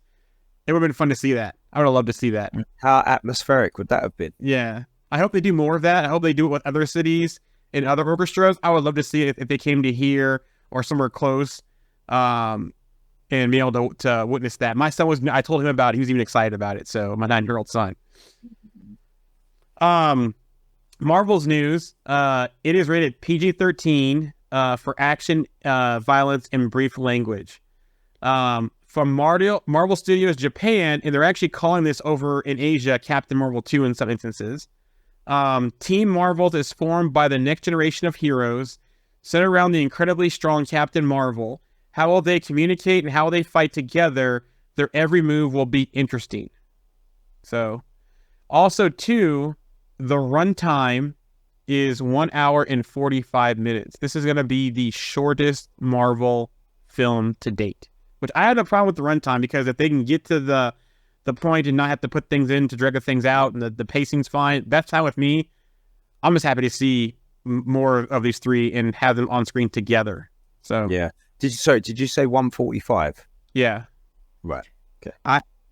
it would have been fun to see that. I would have loved to see that. How atmospheric would that have been? Yeah. I hope they do more of that. I hope they do it with other cities and other orchestras. I would love to see it if they came to here or somewhere close, and be able to witness that. My son I told him about it. He was even excited about it. So my 9-year-old son. Marvel's news. It is rated PG-13 for action, violence, and brief language. From Marvel Studios Japan, and they're actually calling this over in Asia Captain Marvel 2 in some instances. Team Marvel is formed by the next generation of heroes, centered around the incredibly strong Captain Marvel. How will they communicate and how will they fight together? Their every move will be interesting. So, also too, the runtime is 1 hour and 45 minutes. This is going to be the shortest Marvel film to date, which I had a problem with the runtime, because if they can get to the point and not have to put things in to drag things out, and the pacing's fine, that's fine with me. I'm just happy to see more of these three and have them on screen together. So yeah. Did you say 145? Yeah. Right. Okay.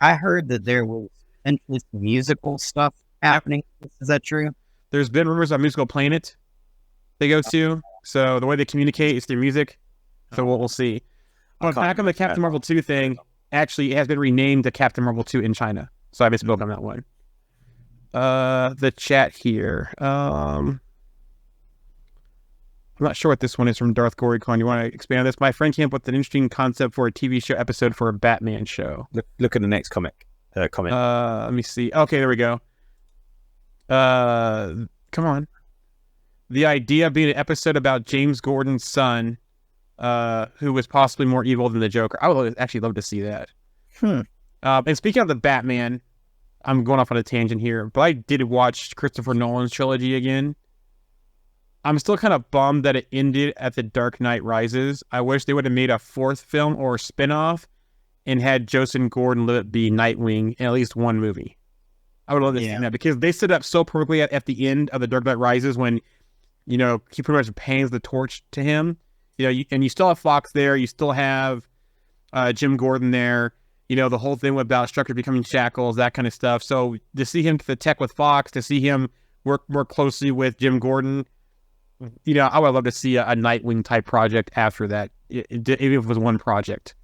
I heard that there was potentially some musical stuff happening. Is that true? There's been rumors of Musical Planet they go to. So the way they communicate is through music. So we'll see. But back on the Captain Marvel 2 thing, actually it has been renamed to Captain Marvel 2 in China. So I misspoke on that one. The chat here. I'm not sure what this one is from Darth Gorycon. You want to expand on this? My friend came up with an interesting concept for a TV show episode for a Batman show. Look at the next comment. Let me see. Okay, there we go. Come on. The idea being an episode about James Gordon's son, who was possibly more evil than the Joker. I would actually love to see that. And speaking of the Batman, I'm going off on a tangent here, but I did watch Christopher Nolan's trilogy again. I'm still kind of bummed that it ended at The Dark Knight Rises. I wish they would have made a fourth film or a spinoff and had Joseph Gordon-Levitt be Nightwing in at least one movie. I would love to see that, because they set up so perfectly at the end of The Dark Knight Rises when, he pretty much hands the torch to him. And you still have Fox there. You still have Jim Gordon there. The whole thing about Strucker becoming Shackles, that kind of stuff. So to see him get the tech with Fox, to see him work more closely with Jim Gordon, I would love to see a Nightwing type project after that, even if it was one project.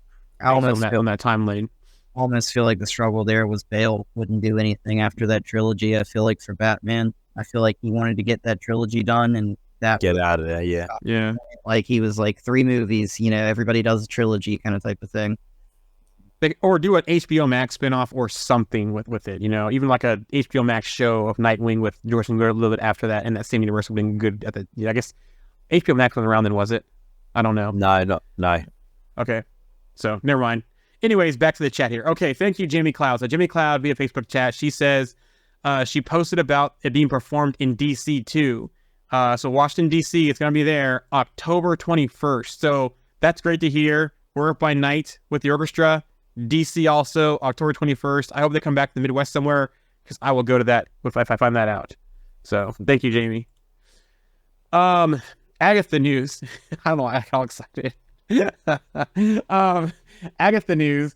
On that timeline. I almost feel like the struggle there was Bale wouldn't do anything after that trilogy. I feel like for Batman, I feel like he wanted to get that trilogy done and get out of there. Yeah. Like he was like 3 movies. Everybody does a trilogy kind of type of thing. Or do an HBO Max spinoff or something with it, even like a HBO Max show of Nightwing with George and a little bit after that, and that same universe would have been good at the. I guess HBO Max wasn't around then, was it? I don't know. No. Okay, so never mind. Anyways, back to the chat here. Okay, thank you, Jimmy Cloud. So Jimmy Cloud via Facebook chat, she says she posted about it being performed in DC too. So Washington DC, it's gonna be there October 21st. So that's great to hear. We're up by night with the orchestra. DC also, October 21st. I hope they come back to the Midwest somewhere, because I will go to that if I find that out. So, thank you, Jamie. Agatha News. I don't know why I got all excited. Agatha News.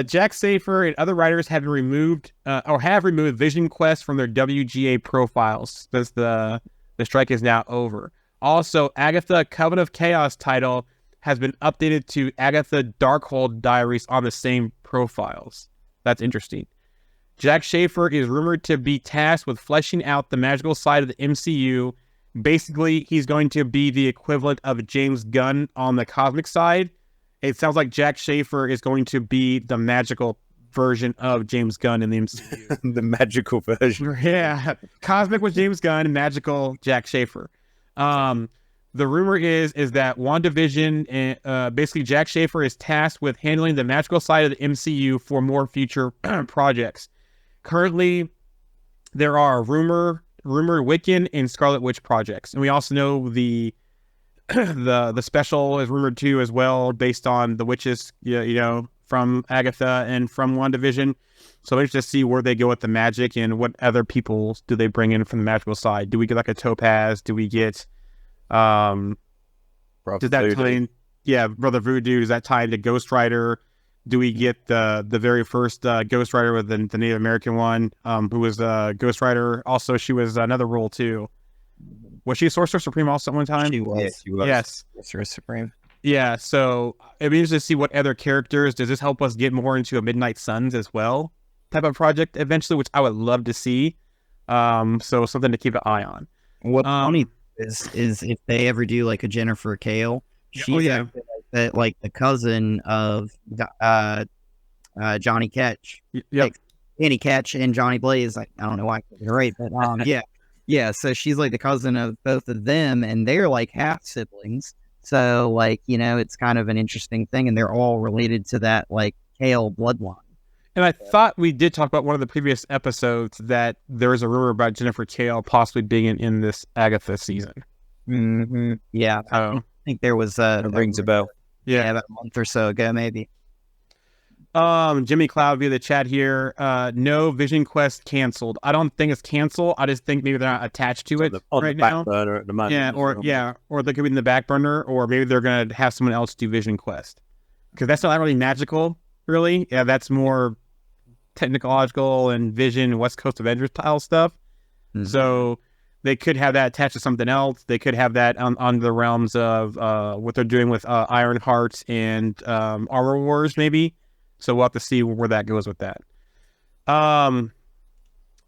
Jack Safer and other writers have removed Vision Quest from their WGA profiles. The strike is now over. Also, Agatha Coven of Chaos title has been updated to Agatha Darkhold diaries on the same profiles. That's interesting. Jack Schaefer is rumored to be tasked with fleshing out the magical side of the MCU. Basically, he's going to be the equivalent of James Gunn on the cosmic side. It sounds like Jack Schaefer is going to be the magical version of James Gunn in the MCU. The magical version. Yeah. Cosmic was James Gunn, magical Jack Schaefer. The rumor is that WandaVision, basically Jack Schaefer is tasked with handling the magical side of the MCU for more future projects. Currently, there are rumored Wiccan and Scarlet Witch projects. And we also know the special is rumored too as well, based on the witches, from Agatha and from WandaVision. So I'm interested to see where they go with the magic and what other people do they bring in from the magical side. Do we get like a Topaz? Do we get does that tie Brother Voodoo? Does that tie into Ghost Rider? Do we get the very first Ghost Rider with the Native American one, who was Ghost Rider? Also, she was another role too. Was she a Sorcerer Supreme also at one time? She was. Yeah, she was. Yes. Sorcerer Supreme. Yeah, so it'd be interesting to see what other characters. Does this help us get more into a Midnight Suns as well type of project eventually, which I would love to see. So something to keep an eye on. What's funny is if they ever do like a Jennifer Kale, she's actually like the cousin of Johnny Ketch. Yep. Like, Annie Ketch and Johnny Blaze. Like, I don't know why I can't get it right, but yeah. So she's like the cousin of both of them, and they're like half siblings. So like, it's kind of an interesting thing, and they're all related to that like Kale bloodline. And I thought we did talk about one of the previous episodes that there is a rumor about Jennifer Kale possibly being in this Agatha season. Mm-hmm. Yeah, I think there was it rings a bell. Yeah, about a month or so ago, maybe. Jimmy Cloud via the chat here. No, Vision Quest canceled. I don't think it's canceled. I just think maybe they're not attached to it On right the back now. burner at the moment. Or they could be in the back burner, or maybe they're gonna have someone else do Vision Quest, because that's not really magical, really. Yeah, that's more technological and Vision West Coast Avengers style stuff. Mm-hmm. So they could have that attached to something else. They could have that on the realms of what they're doing with Ironheart and Armor Wars, maybe. So we'll have to see where that goes with that.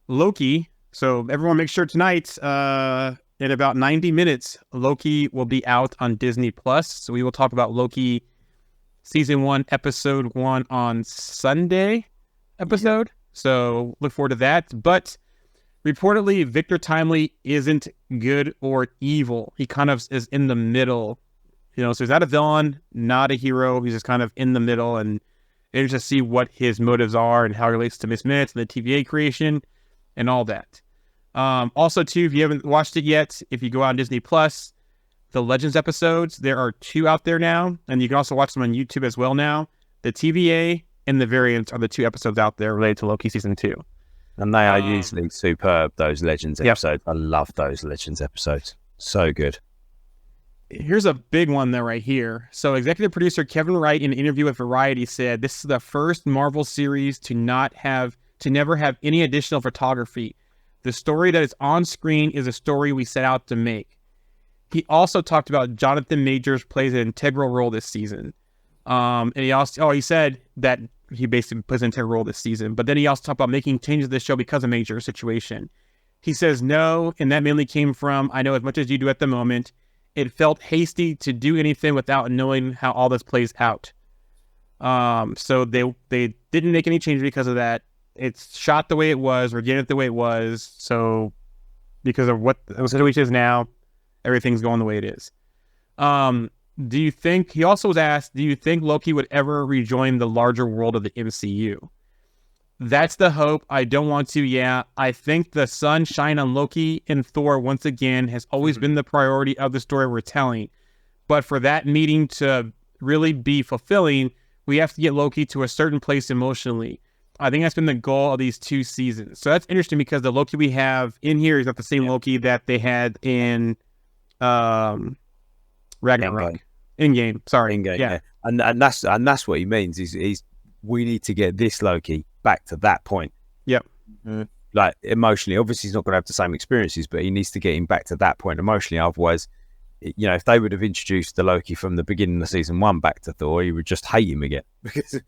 Loki. So everyone make sure tonight, in about 90 minutes, Loki will be out on Disney+. So we will talk about Loki Season 1, Episode 1 on Sunday episode. Yeah. So look forward to that. But reportedly, Victor Timely isn't good or evil. He kind of is in the middle. So he's not a villain, not a hero. He's just kind of in the middle, and interested to see what his motives are and how it relates to Miss Minutes and the TVA creation and all that. Also, too, if you haven't watched it yet, if you go on Disney+, the Legends episodes, there are 2 out there now, and you can also watch them on YouTube as well now. The TVA and the Variants are the 2 episodes out there related to Loki Season 2. And they are usually superb, those Legends episodes. I love those Legends episodes. So good. Here's a big one though right here. So executive producer Kevin Wright in an interview with Variety said, this is the first Marvel series to never have any additional photography. The story that is on screen is a story we set out to make. He also talked about Jonathan Majors plays an integral role this season. And he said that he basically plays an integral role this season, but then he also talked about making changes to the show because of Majors' situation. He says no, and that mainly came from, I know as much as you do at the moment, it felt hasty to do anything without knowing how all this plays out. So they didn't make any changes because of that. It's shot the way it was, or getting it the way it was. So because of what the situation is now, everything's going the way it is. Do you think, he also was asked, do you think Loki would ever rejoin the larger world of the MCU? That's the hope. I don't want to. Yeah, I think the sun shine on Loki and Thor once again has always been the priority of the story we're telling. But for that meeting to really be fulfilling, we have to get Loki to a certain place emotionally. I think that's been the goal of these 2 seasons. So that's interesting because the Loki we have in here is not the same Loki that they had in Ragnarok. In-game. Sorry. In-game, yeah. And that's what he means is we need to get this Loki back to that point. Yep. Like emotionally, obviously he's not going to have the same experiences, but he needs to get him back to that point emotionally. Otherwise, if they would have introduced the Loki from the beginning of season 1 back to Thor, you would just hate him again. because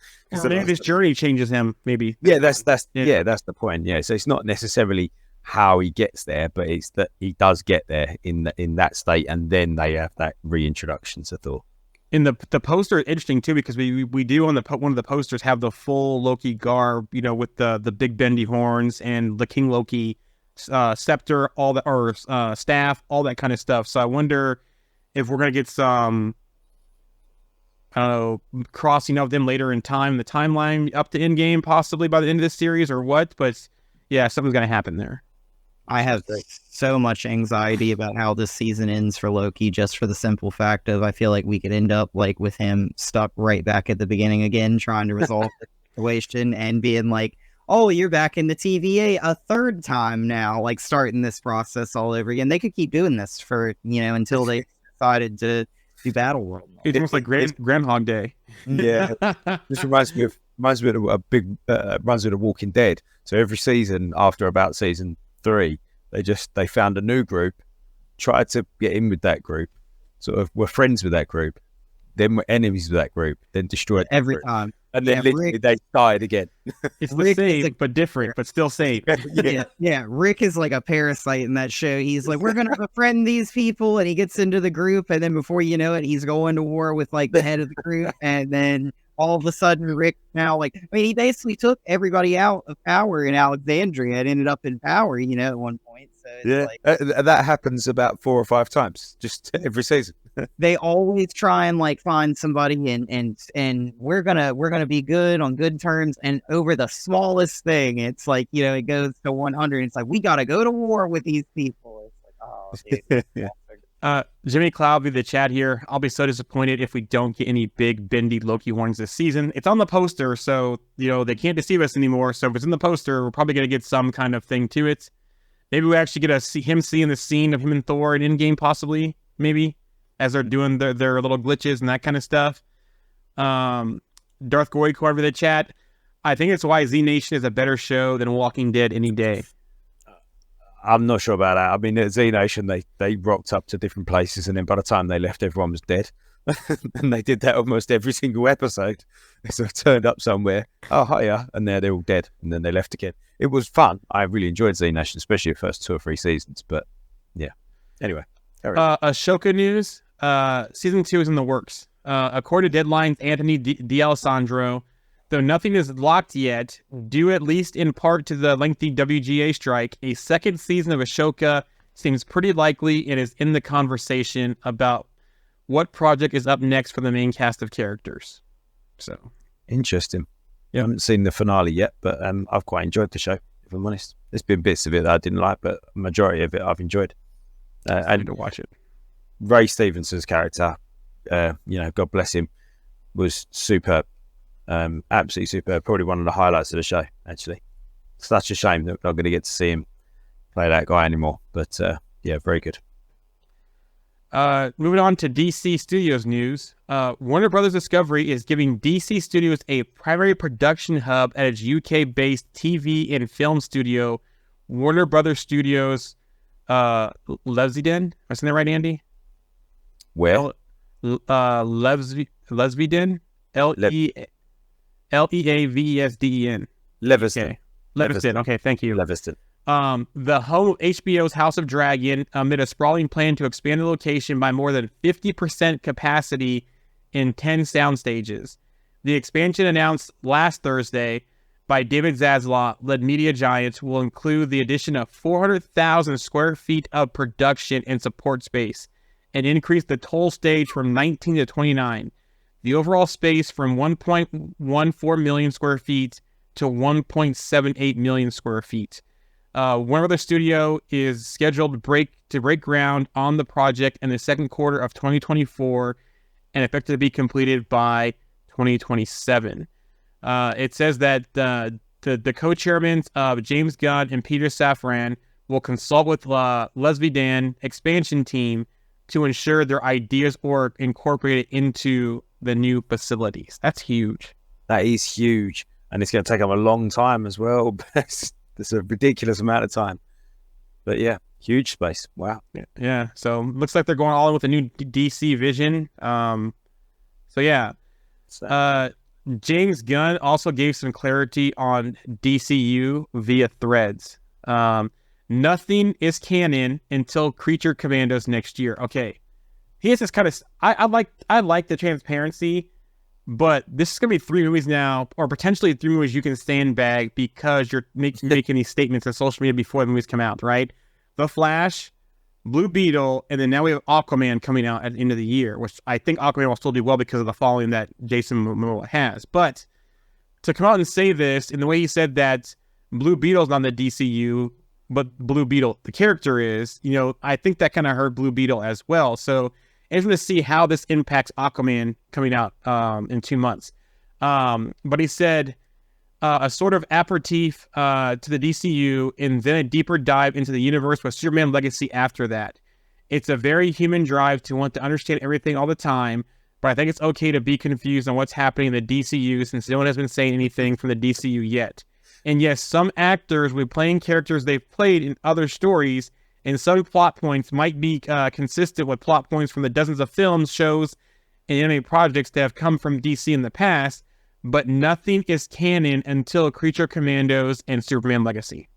maybe this journey changes him. Maybe. Yeah, that's the point. Yeah, so it's not necessarily how he gets there, but it's that he does get there in that state, and then they have that reintroduction to Thor. In the poster is interesting too, because we do on one of the posters have the full Loki garb, with the big bendy horns and the King Loki scepter, all that, or staff, all that kind of stuff. So I wonder if we're gonna get some, I don't know, crossing of them later in time, the timeline up to Endgame, possibly by the end of this series, or what. But yeah, something's gonna happen there. I have so much anxiety about how this season ends for Loki, just for the simple fact of I feel like we could end up like with him stuck right back at the beginning again, trying to resolve the situation and being like, oh, you're back in the TVA a third time now, like starting this process all over again. They could keep doing this for, until they decided to do Battle World. It's almost like Groundhog Day. Yeah. This reminds me of The Walking Dead. So every season after about season 3, they found a new group, tried to get in with that group, sort of were friends with that group, then were enemies with that group, then destroyed every time. And then literally they died again. It's the same, but different, but still same. Yeah. Rick is like a parasite in that show. He's like, we're going to befriend these people. And he gets into the group. And then before you know it, he's going to war with like the head of the group. And then all of a sudden, Rick now, he basically took everybody out of power in Alexandria and ended up in power, at one point. So it's that happens about 4 or 5 times, just every season. They always try and find somebody and we're gonna be good on good terms, and over the smallest thing, it's like, it goes to 100. It's like, we gotta go to war with these people. It's like, oh, yeah. Jimmy Cloud via the chat here. I'll be so disappointed if we don't get any big bendy Loki horns this season. It's on the poster, so they can't deceive us anymore. So if it's in the poster, we're probably gonna get some kind of thing to it. Maybe we actually get to see him seeing the scene of him and Thor in Endgame, possibly, maybe, as they're doing their little glitches and that kind of stuff. Darth Goy over the chat. I think it's why Z Nation is a better show than Walking Dead any day. I'm not sure about that. I mean, at Z Nation, they rocked up to different places, and then by the time they left, everyone was dead. And they did that almost every single episode. They sort of turned up somewhere, oh, hiya, and they're all dead, and then they left again. It was fun. I really enjoyed Z Nation, especially the first 2 or 3 seasons. But yeah, anyway. Ashoka news. Season 2 is in the works. According to Deadline's Anthony D'Alessandro, though nothing is locked yet, due at least in part to the lengthy WGA strike, a second season of Ashoka seems pretty likely and is in the conversation about what project is up next for the main cast of characters. So interesting. Yeah, I haven't seen the finale yet, but I've quite enjoyed the show, if I'm honest. There's been bits of it that I didn't like, but the majority of it I've enjoyed. I need to watch it. Ray Stevenson's character, God bless him, was superb. Absolutely superb. Probably one of the highlights of the show, actually. Such a shame that we're not going to get to see him play that guy anymore. But yeah, very good. Moving on to DC Studios news. Warner Brothers Discovery is giving DC Studios a primary production hub at its UK-based TV and film studio, Warner Brothers Studios Lesbian. Am I saying that right, Andy? Well, Lesbian. Leavesden. Leavesden. Okay. Leavesden. Okay, thank you. Leavesden. The home of HBO's House of Dragon, amid a sprawling plan to expand the location by more than 50% capacity in 10 sound stages. The expansion announced last Thursday by David Zaslav-led media giants will include the addition of 400,000 square feet of production and support space, and increase the total stage from 19 to 29. The overall space from 1.14 million square feet to 1.78 million square feet. Warner Brothers Studio is scheduled to break ground on the project in the second quarter of 2024 and expected to be completed by 2027. It says that the co-chairmen of James Gunn and Peter Safran will consult with Leavesden expansion team to ensure their ideas are incorporated into the new facilities. That's huge. That is huge. And it's going to take them a long time as well. It's a ridiculous amount of time. But yeah, Huge space. Wow. Yeah. So looks like they're going all in with a new DC vision. So yeah. James Gunn also gave some clarity on DCU via threads. Nothing is canon until Creature Commandos next year. Okay. He has this kind of... I like the transparency, but this is going to be 3 movies now, or potentially 3 movies you can sandbag because you're making these statements on social media before the movies come out, right? The Flash, Blue Beetle, and then now we have Aquaman coming out at the end of the year, which I think Aquaman will still do well because of the following that Jason Momoa has. But to come out and say this, in the way he said that Blue Beetle's not in the DCU, but Blue Beetle, the character is, I think that kind of hurt Blue Beetle as well. So I'm going to see how this impacts Aquaman coming out in 2 months. But he said a sort of aperitif to the DCU and then a deeper dive into the universe with Superman Legacy after that. It's a very human drive to want to understand everything all the time, but I think it's okay to be confused on what's happening in the DCU since no one has been saying anything from the DCU yet. And yes, some actors will be playing characters they've played in other stories, and some plot points might be consistent with plot points from the dozens of films, shows, and anime projects that have come from DC in the past, but nothing is canon until Creature Commandos and Superman Legacy.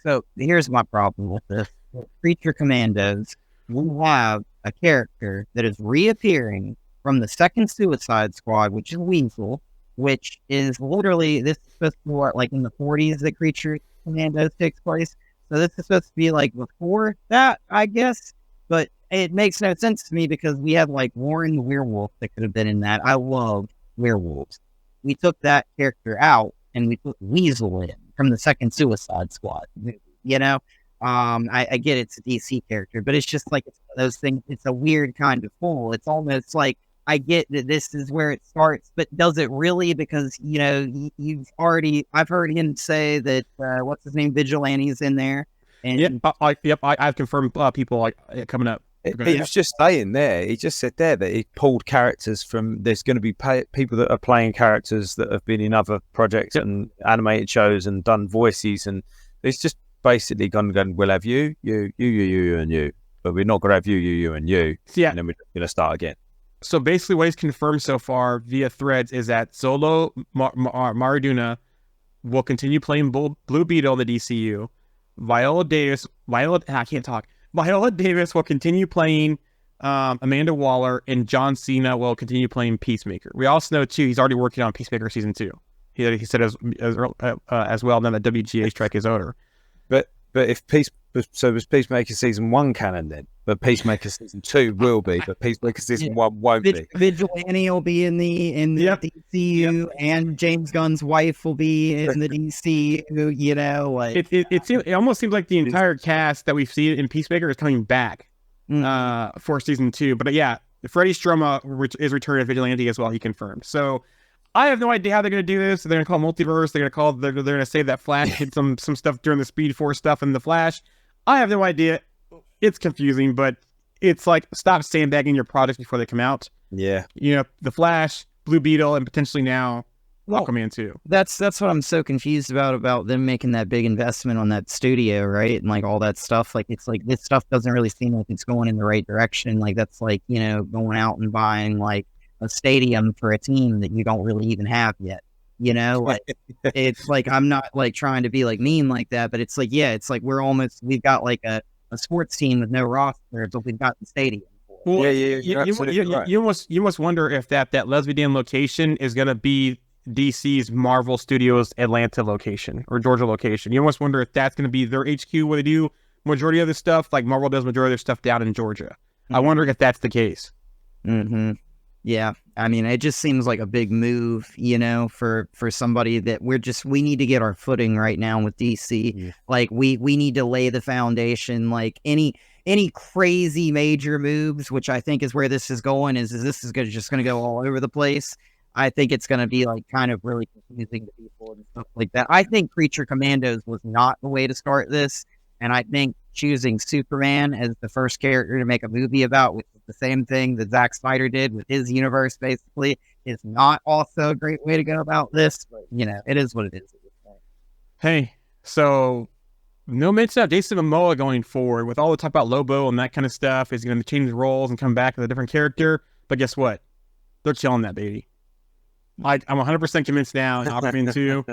So here's my problem with this. With Creature Commandos, we have a character that is reappearing from the second Suicide Squad, which is Weasel, which is literally, this is supposed to be like in the 40s that Creature Commandos takes place. So this is supposed to be like before that, I guess. But it makes no sense to me because we have like Warren the Werewolf that could have been in that. I love werewolves. We took that character out and we put Weasel in from the second Suicide Squad movie, I get it's a DC character, but it's just like it's those things. It's a weird kind of pull. It's almost like I get that this is where it starts, but does it really? Because, I've heard him say that, what's his name? Vigilante's in there. And I've confirmed people coming up. He was just saying there, he just said there that he pulled characters from, there's going to be people that are playing characters that have been in other projects and animated shows and done voices, and it's just basically going, we'll have you, and you, but we're not going to have you, and you, and then we're going to start again. So basically what he's confirmed so far via threads is that Solo Maradona will continue playing Blue Beetle in the DCU. Viola Davis will continue playing Amanda Waller, and John Cena will continue playing Peacemaker. We also know, too, he's already working on Peacemaker Season 2. He said as well, now that WGA strike is over. But if was Peacemaker Season 1 canon then? But Peacemaker Season 2 will be, but Peacemaker Season 1 won't be. Vigilante will be in the DCU, and James Gunn's wife will be in the DCU, It almost seems like the entire cast that we've seen in Peacemaker is coming back for Season 2. But Freddie Stroma is returning as Vigilante as well, he confirmed. So I have no idea how they're going to do this. They're going to call multiverse. They're going to say that Flash did some stuff during the Speed Force stuff in the Flash. I have no idea. It's confusing, but it's like, stop sandbagging your projects before they come out. Yeah. The Flash, Blue Beetle, and potentially now Aquaman 2. That's what I'm so confused about them making that big investment on that studio, right? And like all that stuff. Like, it's like this stuff doesn't really seem like it's going in the right direction. Like, that's like, going out and buying like a stadium for a team that you don't really even have yet. It's like, I'm not like trying to be like mean like that, but it's like, we've got like a sports team with no roster, but we've got the stadium. Well, you must wonder if that Lesbian location is going to be DC's Marvel Studios Atlanta location or Georgia location. You must wonder if that's going to be their HQ where they do majority of the stuff, like Marvel does majority of their stuff down in Georgia. I wonder if that's the case. Mm-hmm. Yeah, I mean, it just seems like a big move, for somebody that we need to get our footing right now with DC. Yeah. Like, we need to lay the foundation. Like, any crazy major moves, which I think is where this is going, is this is just going to go all over the place. I think it's going to be like kind of really confusing to people and stuff like that. I think Creature Commandos was not the way to start this, and I think choosing Superman as the first character to make a movie about, which is the same thing that Zack Snyder did with his universe, basically, is not also a great way to go about this. But, it is what it is at this point. Hey, so no mention of Jason Momoa going forward with all the talk about Lobo and that kind of stuff. Is going to change roles and come back as a different character. But guess what? They're killing that baby. I'm 100% convinced now in Aquaman 2,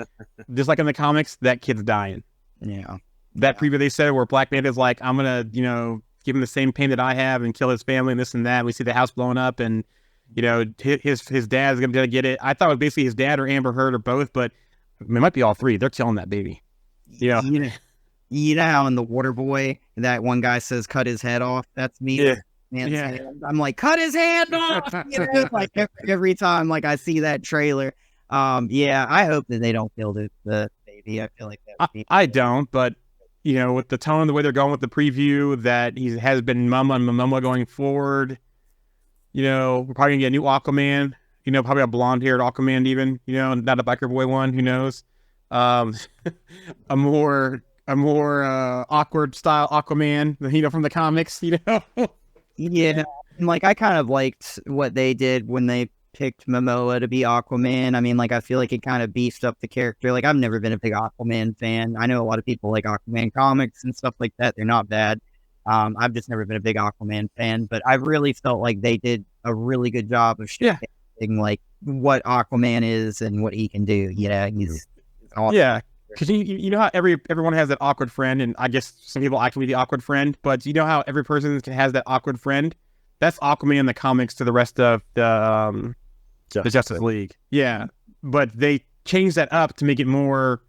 just like in the comics, that kid's dying. Yeah. That preview they said where Black Manta's like, I'm going to, give him the same pain that I have and kill his family and this and that. We see the house blowing up and, his dad's going to get it. I thought it was basically his dad or Amber Heard or both, but it might be all three. They're killing that baby. Yeah. You know how in The Waterboy, that one guy says, cut his head off? That's me. Yeah. I'm like, cut his hand off. Like every time I see that trailer. I hope that they don't kill the baby. I feel like that would be I don't, but with the tone, the way they're going with the preview, that he has been Mama and Momoa going forward, we're probably gonna get a new Aquaman, probably a blonde-haired Aquaman even, not a biker boy one, who knows? A more awkward style Aquaman, from the comics, Yeah, and I kind of liked what they did when they picked Momoa to be Aquaman. I mean, I feel like it kind of beefed up the character. I've never been a big Aquaman fan. I know a lot of people like Aquaman comics and stuff like that. They're not bad. I've just never been a big Aquaman fan, but I really felt like they did a really good job of showing what Aquaman is and what he can do. He's awesome. Yeah. Because you know how everyone has that awkward friend, and I guess some people I can be the awkward friend, but you know how every person has that awkward friend? That's Aquaman in the comics to the rest of the Justice League. Yeah, but they changed that up to make it more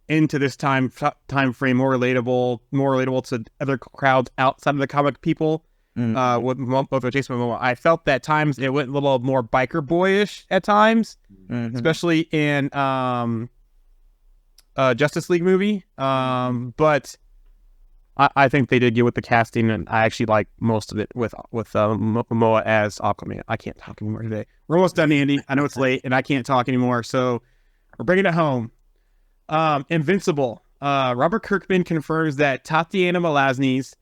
into this time frame, more relatable to other crowds outside of the comic people. With Jason Momoa, I felt that times it went a little more biker boyish at times, especially in Justice League movie. But I think they did get with the casting, and I actually like most of it with Momoa as Aquaman. I can't talk anymore today. We're almost done, Andy. I know it's late, and I can't talk anymore, so we're bringing it home. Invincible. Robert Kirkman confirms that Tatiana Maslany,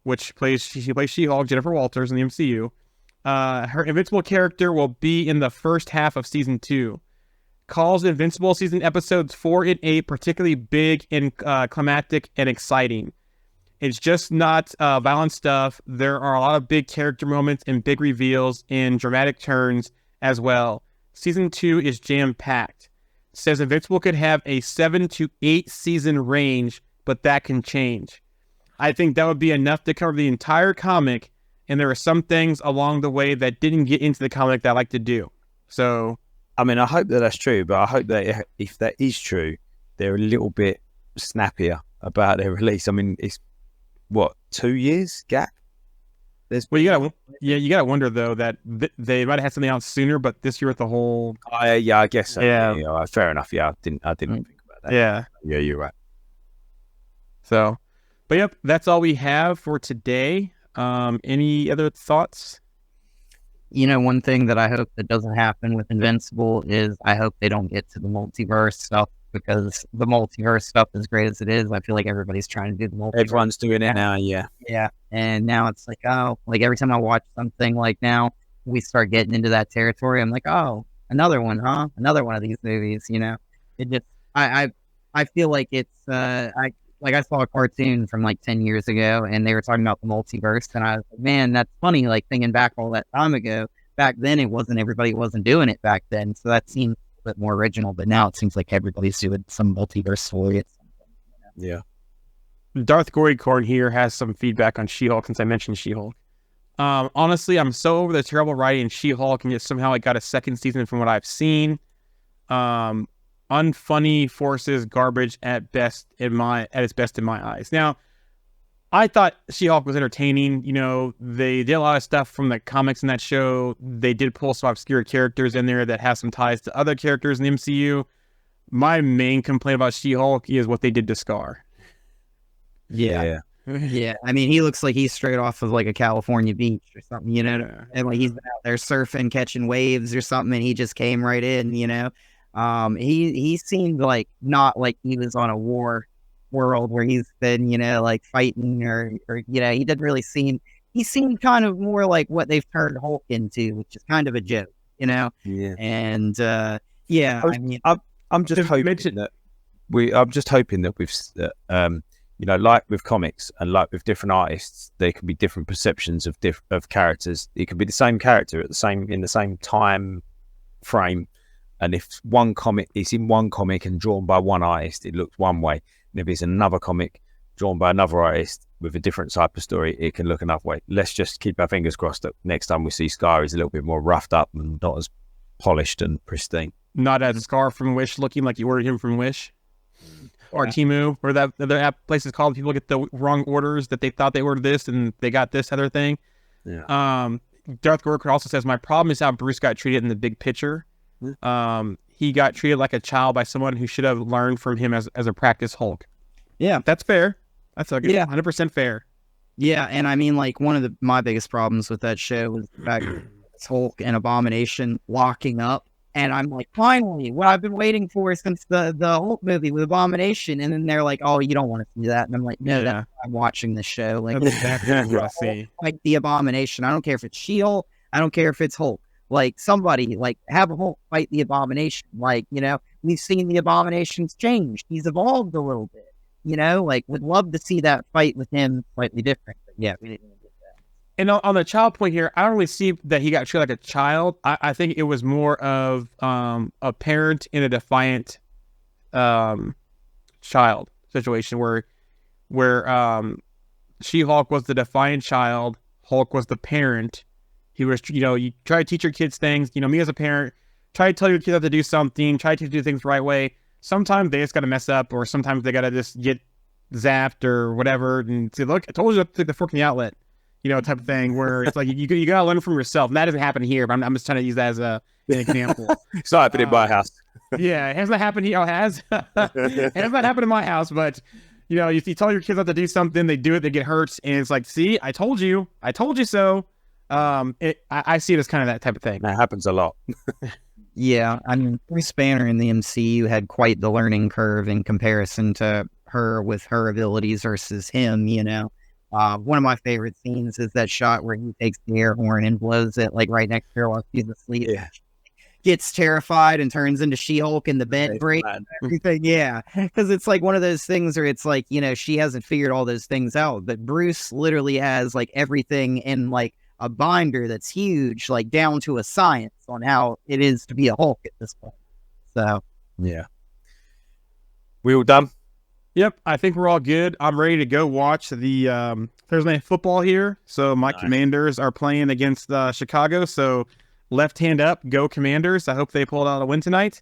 which plays She-Hulk, Jennifer Walters in the MCU, her Invincible character will be in the first half of season 2. Calls Invincible season episodes 4 and 8 particularly big and climactic and exciting. It's just not violent stuff. There are a lot of big character moments and big reveals and dramatic turns as well. Season 2 is jam-packed. Says Invincible could have a 7 to 8 season range, but that can change. I think that would be enough to cover the entire comic, and there are some things along the way that didn't get into the comic that I like to do. So, I mean, I hope that that's true, but I hope that if that is true, they're a little bit snappier about their release. I mean, it's 2 years gap? You gotta wonder though that they might have had something out sooner, but this year with the whole I guess so. Yeah, fair enough. Yeah, I didn't think about that. Yeah, you're right. So, but yep, that's all we have for today. Any other thoughts? One thing that I hope that doesn't happen with Invincible is I hope they don't get to the multiverse stuff, because the multiverse stuff, as great as it is, I feel like everybody's trying to do the multiverse. Everyone's doing it now, yeah. Yeah, and now it's every time I watch something now, we start getting into that territory. I'm like, oh, another one, huh? Another one of these movies, It just, I feel like it's, I saw a cartoon from 10 years ago, and they were talking about the multiverse, and I was like, man, that's funny, thinking back all that time ago. Back then, everybody wasn't doing it back then, so that seemed a bit more original, but now it seems like everybody's doing some multiverse story at some point. Yeah. Darth Gorycorn here has some feedback on She-Hulk, since I mentioned She-Hulk. Honestly, I'm so over the terrible writing in She-Hulk, and yet somehow it got a second season from what I've seen. Unfunny forces garbage at its best in my eyes. Now, I thought She-Hulk was entertaining. They did a lot of stuff from the comics in that show. They did pull some obscure characters in there that have some ties to other characters in the MCU. My main complaint about She-Hulk is what they did to Scar. Yeah. Yeah. I mean, he looks like he's straight off of a California beach or something, and he's been out there surfing, catching waves or something, and he just came right in, he seemed not like he was on a war world where he's been, fighting or he didn't really seem, he seemed kind of more like what they've turned Hulk into, which is kind of a joke, Yeah. And, I'm just hoping that like with comics and like with different artists, there can be different perceptions of characters. It could be the same character in the same time frame, and if one comic is in one comic and drawn by one artist, it looks one way, and if it's another comic drawn by another artist with a different type of story, it can look another way. Let's just keep our fingers crossed that next time we see Scar, he's a little bit more roughed up and not as polished and pristine. Not as Scar from Wish, looking like you ordered him from Wish or Temu, or that other app places called. People get the wrong orders that they thought they ordered this and they got this other thing. Yeah. Darth Gorker also says, my problem is how Bruce got treated in the big picture. He got treated like a child by someone who should have learned from him as a practice Hulk. Yeah, that's fair. That's 100% fair. Yeah, and I mean, like, one of my biggest problems with that show was the fact that it's Hulk and Abomination locking up, and I'm like, finally, what I've been waiting for since the Hulk movie with Abomination, and then they're like, oh, you don't want to see that, and I'm like, no, that's why I'm watching this show. Like, that's exactly what I see. Like the Abomination. I don't care if it's She-Hulk. I don't care if it's Hulk. Like, somebody, like, have a Hulk fight the Abomination. Like, we've seen the Abominations change. He's evolved a little bit. Like, would love to see that fight with him slightly different. But yeah, we didn't get that. And on the child point here, I don't really see that he got treated like a child. I think it was more of a parent in a defiant child situation where She-Hulk was the defiant child, Hulk was the parent. He was, you try to teach your kids things. Me as a parent, try to tell your kids how to do something, try to do things the right way. Sometimes they just got to mess up, or sometimes they got to just get zapped or whatever and say, look, I told you to take the fork in the outlet, type of thing, where it's like, you got to learn from yourself. And that doesn't happen here, but I'm just trying to use that as an example. It's not happening in my house. Yeah, it has not happened here. It has not happened in my house, but, if you tell your kids how to do something, they do it, they get hurt. And it's like, see, I told you so. I see it as kind of that type of thing. That happens a lot. Yeah, I mean, Bruce Banner in the MCU had quite the learning curve in comparison to her with her abilities versus him, One of my favorite scenes is that shot where he takes the air horn and blows it, like, right next to her while she's asleep. Yeah. Gets terrified and turns into She-Hulk and the bed breaks and everything. Yeah, because it's like one of those things where it's like, she hasn't figured all those things out, but Bruce literally has, like, everything in, like, a binder that's huge, like, down to a science on how it is to be a Hulk at this point. So yeah, we all done? Yep, I think we're all good. I'm ready to go watch the Thursday Night Football here. So my Commanders are playing against Chicago. So left hand up, go Commanders. I hope they pulled out a win tonight.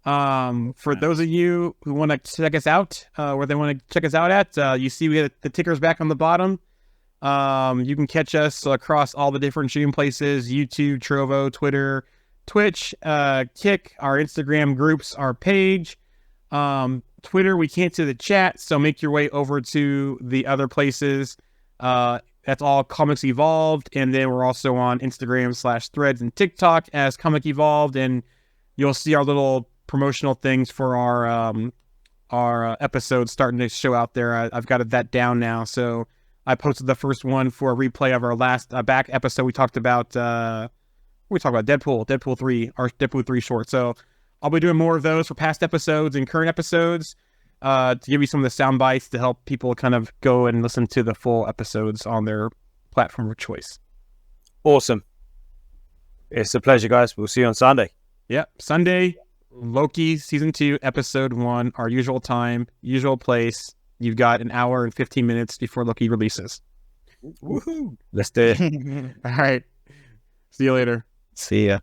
For those of you who want to check us out, where they want to check us out at, you see we have the tickers back on the bottom. You can catch us across all the different streaming places: YouTube, Trovo, Twitter, Twitch, Kick, our Instagram groups, our page. Twitter, we can't see the chat, so make your way over to the other places. That's all Comics Evolved, and then we're also on Instagram / Threads and TikTok as Comic Evolved, and you'll see our little promotional things for our episodes starting to show out there. I've got that down now, so I posted the first one for a replay of our last back episode. We talked about Deadpool 3, our Deadpool 3 short. So I'll be doing more of those for past episodes and current episodes to give you some of the sound bites to help people kind of go and listen to the full episodes on their platform of choice. Awesome. It's a pleasure, guys. We'll see you on Sunday. Yep. Sunday, Loki Season 2, Episode 1, our usual time, usual place. You've got an hour and 15 minutes before Loki releases. Woohoo! Let's do it. All right. See you later. See ya.